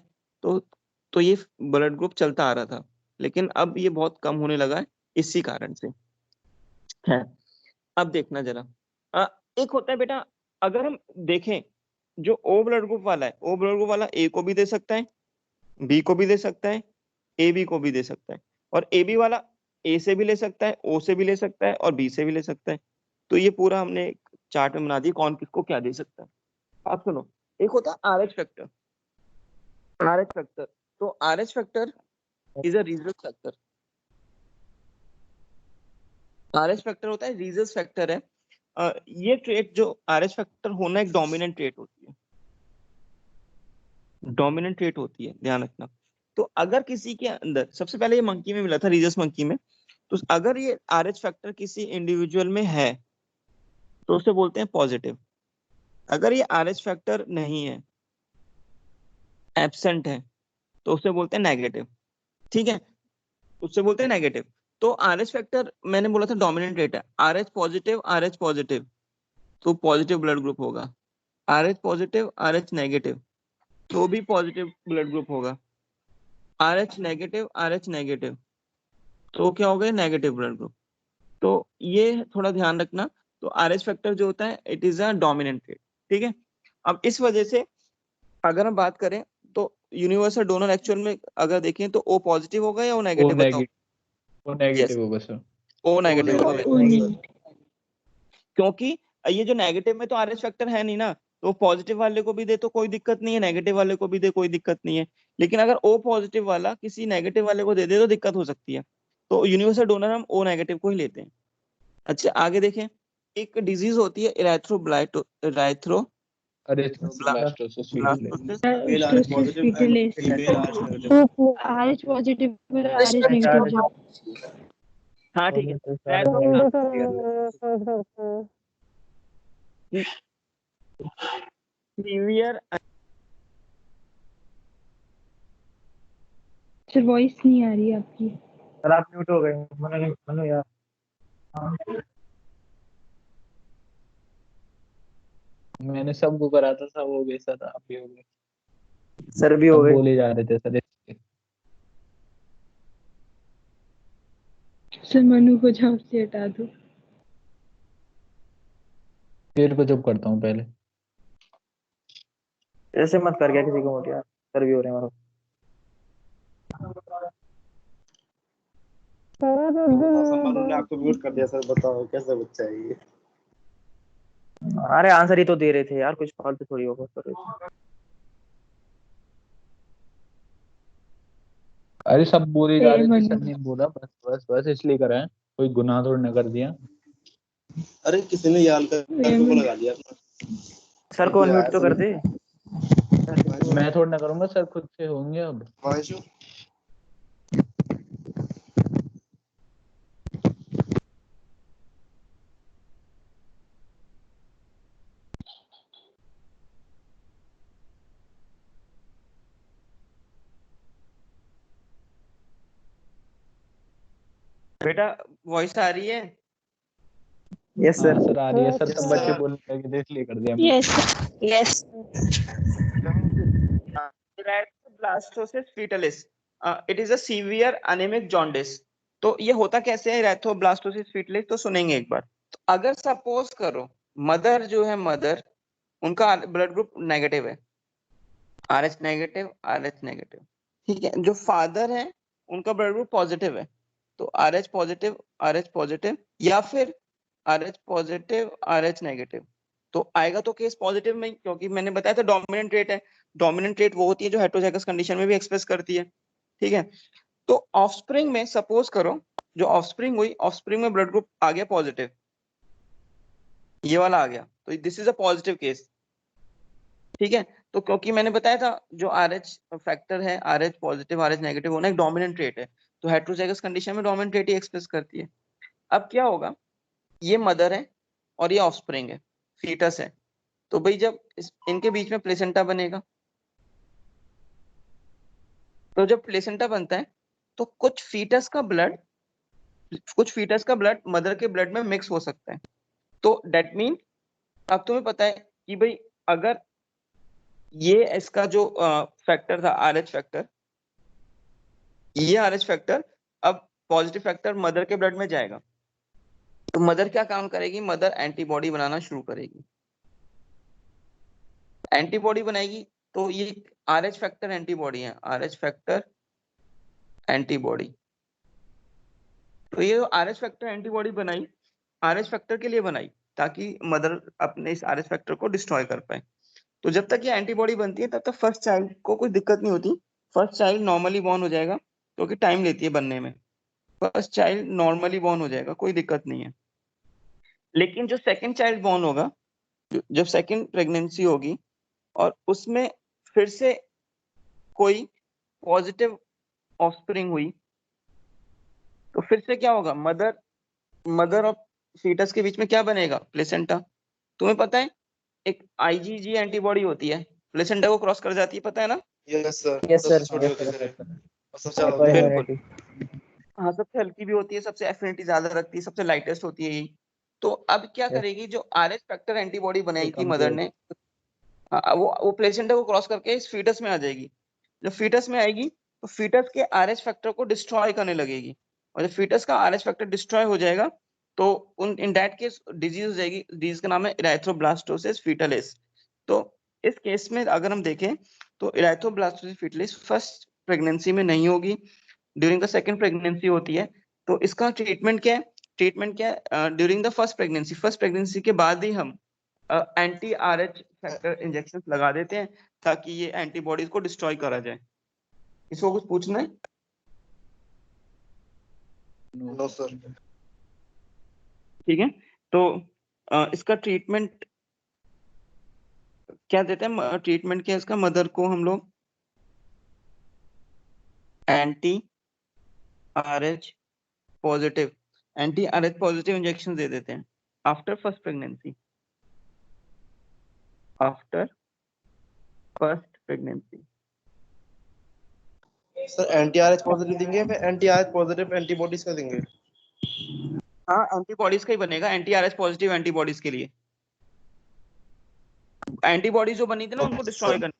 तो ये ब्लड ग्रुप चलता आ रहा था, लेकिन अब ये बहुत कम होने लगा है इसी कारण से है। अब देखना जरा, एक होता है बेटा, अगर हम देखें, जो ओ ब्लड ग्रुप वाला है, ओ ब्लड ग्रुप वाला ए को भी दे सकता है, बी को भी दे सकता है, ए बी को भी दे सकता है, और ए बी वाला ए से भी ले सकता है, ओ से भी ले सकता है, और बी से भी ले सकता है। तो ये पूरा हमने एक चार्ट में बना दिया कौन किसको क्या दे सकता है। आप सुनो, एक होता है R H factor. R H factor, तो R H factor is a rhesus factor. R H factor होता है रीजस फैक्टर है। ये ट्रेट जो आर एच फैक्टर होना एक डोमिनेंट ट्रेट होती है, डोमिनेंट ट्रेट होती है, ध्यान रखना। तो अगर किसी के अंदर, सबसे पहले ये मंकी में मिला था, रीजस मंकी में, तो अगर ये आर एच फैक्टर किसी इंडिविजुअल में है तो उसे बोलते हैं पॉजिटिव। अगर ये आर एच फैक्टर नहीं है, एब्सेंट है, तो उसे बोलते हैं नेगेटिव। ठीक है, उससे बोलते हैं नेगेटिव। तो आर एच फैक्टर मैंने बोला था डोमिनेंट रेट है, आर एच पॉजिटिव, तो पॉजिटिव ब्लड ग्रुप होगा। Are H positive, are H negative, तो भी पॉजिटिव ब्लड ग्रुप होगा। Are H negative, R H negative, तो क्या हो गया, नेगेटिव ब्लड ग्रुप। तो ये थोड़ा ध्यान रखना। तो आर एच फैक्टर जो होता है, it is a dominant rate. ठीक है, अब इस वजह से अगर हम बात करें तो यूनिवर्सल डोनर एक्चुअल में अगर देखें तो ओ पॉजिटिव होगा या ओ वो नेगेटिव, बताओ। नेगेटिव, वो नेगेटिव यस, होगा सर। ओ ओ नेगेटिव होगा। नेगेटिव ओ नहीं, क्योंकि ये जो नेगेटिव में तो आर एच फैक्टर है नहीं ना, तो पॉजिटिव वाले को भी दे तो कोई दिक्कत नहीं है, नेगेटिव वाले को भी दे कोई दिक्कत नहीं है। लेकिन अगर ओ पॉजिटिव वाला किसी नेगेटिव वाले को दे दे तो दिक्कत हो सकती है। तो यूनिवर्सल डोनर हम ओ नेगेटिव को ही लेते हैं। अच्छा, आगे देखें, एक डिजीज होती है erythro erythroblastosis blastosis. Female R H positive and fetalis, female R H negative. R H positive और आर एच नेगेटिव। हाँ ठीक है, सीवियर, सर वॉइस नहीं आ रही है आपकी। सर आप म्यूट हो गए। मनु मनु यार, मैंने सबको करा था, सब हो गए सर, आप भी हो गए। सर भी हो सब गए। बोले जा रहे थे सर इसलिए। सर मनु को जॉब से हटा दो। फिर को जब करता हूँ पहले। ऐसे मत कर गया किसी को मत यार, सर भी हो रहे हैं हमारे। संभालू ने आपको म्यूट कर दिया सर, बताओ कैसा बच्चा है ये। अरे आंसर ही तो दे रहे थे यार, कुछ फालतू थोड़ी होगा सर। अरे सब बोले जा ए रहे थे, मनु, सर ने बोला बस बस बस इसलिए करा है, कोई गुनाह थोड़ी ना कर दिया। अरे किसी ने याद ए करके को मनु, लगा दिया अपना। सर को अनम्यूट तो कर दे। मैं थोड़ी ना करूंगा सर, खुद से होंगे अब। मांशु बेटा वॉइस आ रही है? यस हाँ सर। सर आ रही है सर, सब बच्चे बोलने लगे थे इसलिए कर दिया। Yes blastosis fetalis, it is a severe anaemic jaundice. तो ये होता कैसे है इरेथ्रोब्लास्टोसिस फीटलिस, तो सुनेंगे एक बार। तो अगर सपोज करो मदर जो है मदर उनका ब्लड ग्रुप नेगेटिव है, RH नेगेटिव, RH नेगेटिव, ठीक है। जो फादर है उनका ब्लड ग्रुप पॉजिटिव है, तो RH पॉजिटिव, RH पॉजिटिव, या फिर RH पॉजिटिव, RH नेगेटिव, तो आएगा तो केस पॉजिटिव में ही, क्योंकि मैंने बताया था डोमिनेंट ट्रेट है। डोमिनेंट ट्रेट वो होती है जो हेटेरोजाइगस कंडीशन में भी एक्सप्रेस करती है, ठीक है। तो ऑफस्प्रिंग में सपोज करो जो ऑफस्प्रिंग हुई, ऑफस्प्रिंग में ब्लड ग्रुप आ गया पॉजिटिव, ये वाला आ गया, तो this is a positive case, ठीक है। तो क्योंकि मैंने बताया था जो RH फैक्टर है, RH पॉजिटिव RH नेगेटिव होना एक डोमिनेंट ट्रेट है, तो हेटेरोजाइगस कंडीशन में डोमिनेंट ट्रेट ही एक्सप्रेस करती है। अब क्या होगा, ये मदर है और ये ऑफस्प्रिंग है, फीटस है, तो भाई जब इनके बीच में प्लेसेंटा बनेगा, तो जब प्लेसेंटा बनता है तो कुछ फीटस का ब्लड मदर के ब्लड में मिक्स हो सकता है। तो डेट मीन अब तुम्हें पता है कि भाई अगर ये इसका जो फैक्टर था RH फैक्टर, ये RH फैक्टर अब पॉजिटिव फैक्टर मदर के ब्लड में जाएगा, तो मदर क्या काम करेगी, मदर एंटीबॉडी बनाना शुरू करेगी। एंटीबॉडी बनाएगी तो ये RH फैक्टर एंटीबॉडी है, RH फैक्टर एंटीबॉडी, तो ये RH फैक्टर एंटीबॉडी बनाई, RH फैक्टर के लिए बनाई ताकि मदर अपने इस RH फैक्टर को डिस्ट्रॉय कर पाए। तो जब तक ये एंटीबॉडी बनती है तब तक फर्स्ट चाइल्ड को कोई दिक्कत नहीं होती, फर्स्ट चाइल्ड नॉर्मली बॉर्न हो जाएगा, क्योंकि टाइम लेती है बनने में, फर्स्ट चाइल्ड नॉर्मली बॉर्न हो जाएगा, कोई दिक्कत नहीं है। लेकिन जो सेकंड चाइल्ड बॉर्न होगा, जब सेकंड प्रेगनेंसी होगी और उसमें फिर से कोई पॉजिटिव ऑफस्प्रिंग हुई, तो फिर से क्या होगा, मदर और फीटस के बीच में क्या बनेगा, प्लेसेंटा। तुम्हें पता है एक IgG एंटीबॉडी होती है, प्लेसेंटा को क्रॉस कर जाती है, पता है ना। यस सर, यस सर, सबसे छोटी यस होती है सर, सर ये, यस सर। और सबसे ज्यादा होती है। बिल्कुल, हाइपरइम्यूनिटी। हाँ सबसे हल्की भी होती है, सबसे एफिनिटी ज्यादा रखती है, सबसे लाइटेस्ट होती है यही। तो अब क्या यस, करेगी, जो RH फैक्टर एंटीबॉडी बनाई थी मदर कम्पेयर ने, वो प्लेसेंटा को क्रॉस करके इस फीटस में आ जाएगी। जब फीटस में आएगी तो फीटस के RH फैक्टर को डिस्ट्रॉय करने लगेगी, और जब फीटस का RH फैक्टर डिस्ट्रॉय हो जाएगा तो उन इन दैट केस डिजीज हो जाएगी, डिजीज का नाम है इरेथ्रोब्लास्टोसिस फीटलिस। तो इस केस में अगर हम देखें तो इरेथ्रोब्लास्टोसिस फीटलिस फर्स्ट प्रेगनेंसी में नहीं होगी, ड्यूरिंग द सेकंड प्रेगनेंसी होती है। तो इसका ट्रीटमेंट क्या है, ड्यूरिंग द फर्स्ट प्रेगनेंसी के बाद ही हम एंटी RH फैक्टर इंजेक्शन लगा देते हैं ताकि ये एंटीबॉडीज को डिस्ट्रॉय करा जाए। इसको कुछ पूछना है? No sir. ठीक है, तो इसका ट्रीटमेंट क्या देते हैं, ट्रीटमेंट क्या है इसका, मदर को हम लोग एंटी RH पॉजिटिव इंजेक्शन दे देते हैं after first pregnancy, sir anti RH positive देंगे या फिर एंटी RH पॉजिटिव एंटीबॉडीज का देंगे? हाँ एंटीबॉडीज का ही बनेगा, एंटी RH पॉजिटिव एंटीबॉडीज के लिए। एंटीबॉडीज जो बनी थी ना उनको डिस्ट्रॉय करना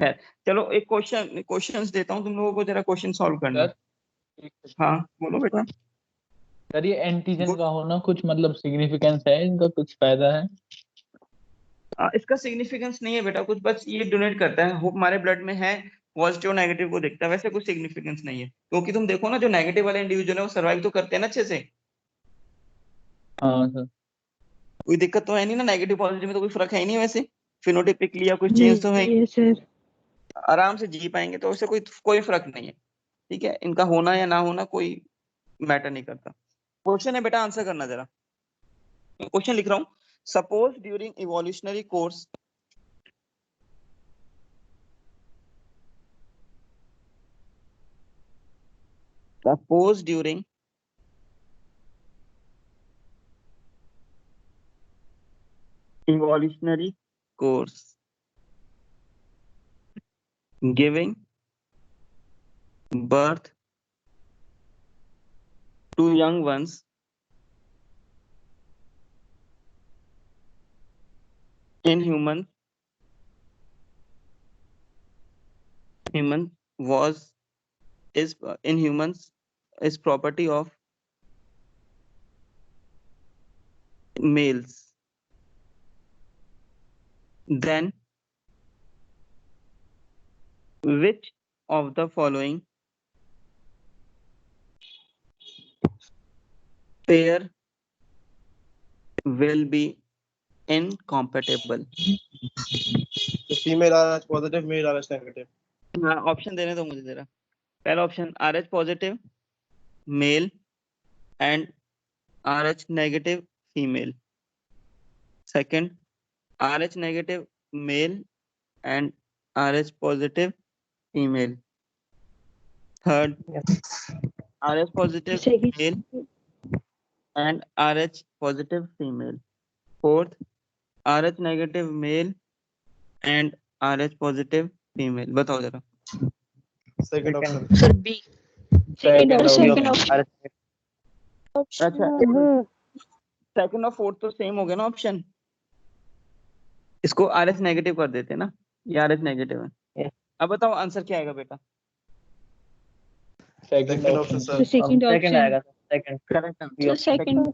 है। चलो एक क्वेश्चंस देता हूँ तुम लोगों को, जरा क्वेश्चन सॉल्व करना। सर हाँ बोलो बेटा। सर ये एंटीजन Good. का होना कुछ मतलब सिग्निफिकेंस है, इनका कुछ फायदा है? इसका सिग्निफिकेंस नहीं है बेटा कुछ, बस ये डोनेट करता है, वो हमारे ब्लड में है, पॉजिटिव नेगेटिव को देखता है, वैसे कुछ सिग्निफिकेंस नहीं है। क्योंकि तुम देखो ना जो नेगेटिव वाले इंडिविजुअल है वो सर्वाइव तो करते हैं ना अच्छे से, हाँ सर। कोई दिक्कत तो है नहीं ना, नेगेटिव पॉजिटिव में तो कोई फर्क है ही नहीं वैसे, फिनोटाइपिकली या कुछ चेंज तो है ही, नहीं सर। आराम से जी पाएंगे, तो उससे कोई फर्क नहीं है। ठीक है, इनका होना या ना होना कोई मैटर नहीं करता। क्वेश्चन है बेटा, आंसर करना जरा। क्वेश्चन लिख रहा हूँ, suppose during evolutionary course suppose during evolutionary course giving birth to young ones in human was is in humans is property of males, then which of the following pair will be incompatible? Female RH positive, male RH negative. हाँ, option देने दो मुझे जरा। पहला option RH positive male and RH negative female. Second RH negative male and RH positive female. Third RH positive Second. Male and RH positive female. Fourth RH negative male and RH positive female. बताओ जरा। Second option. Sir, B. Second Second option. option. अच्छा, second और fourth तो same हो गया ना option. इसको RH negative कर देते हैं ना, ये RH नेगेटिव है। Yes. अब बताओ आंसर क्या आएगा बेटा। Second second option option. Sir. Second second option. आएगा sir, second. Correct Sir, second.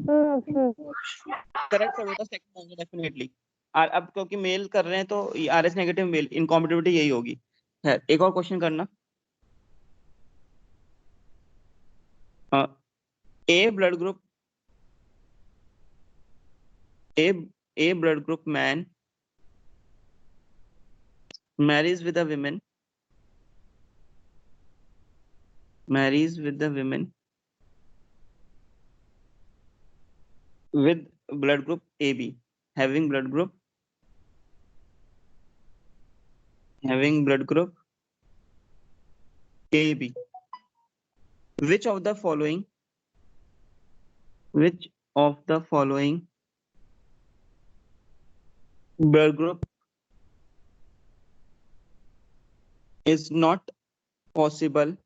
Correct है बेटा, सेकंड आंसर डेफिनेटली। और अब क्योंकि मेल कर रहे हैं तो RH नेगेटिव मेल, इनकॉम्पेटिबिलिटी यही होगी। है एक और क्वेश्चन करना। A blood group man marries with a woman with blood group AB, having blood group AB. Which of the following blood group is not possible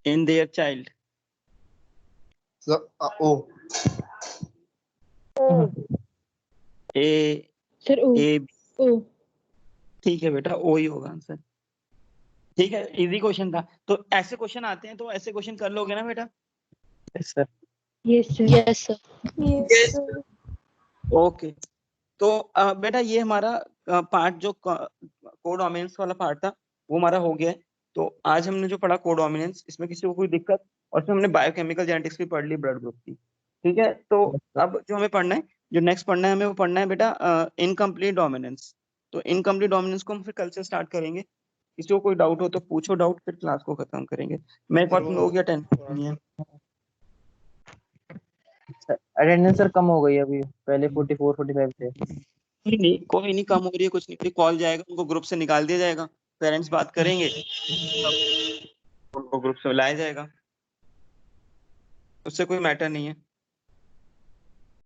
in their child? O. A Sir, O. A O. ठीक है बेटा, ओ ही होगा answer. ठीक है, easy question था। तो ऐसे question आते हैं तो ऐसे क्वेश्चन कर लोगे ना बेटा। Yes sir. Yes, sir. Yes, sir. Okay, तो बेटा ये हमारा पार्ट जो कोडोमिनेंस वाला पार्ट था वो हमारा हो गया है। तो आज हमने जो पढ़ा कोडोमिनेंस, इसमें किसी को कोई दिक्कत, और इसमें हमने बायोकेमिकल जेनेटिक्स भी पढ़ ली ब्लड ग्रुप की। ठीक है, तो अब जो हमें पढ़ना है, जो नेक्स्ट पढ़ना है हमें, वो पढ़ना है बेटा इनकम्प्लीट डोमिनेंस। तो इनकम्प्लीट डोमिनेंस को हम फिर कल से स्टार्ट करेंगे। किसी को कोई डाउट हो तो पूछो डाउट, फिर क्लास को खत्म करेंगे। मैं एक बार तुम लोगों की अटेंडेंस नहीं है। अटेंडेंस सर कम हो गई अभी, पहले 44 45 थे। कोई नहीं, कम हो रही है कुछ नहीं, कॉल जाएगा, उनको ग्रुप से निकाल दिया जाएगा, पेरेंट्स बात करेंगे, उनको ग्रुप से लाया जाएगा, उससे कोई मैटर नहीं है।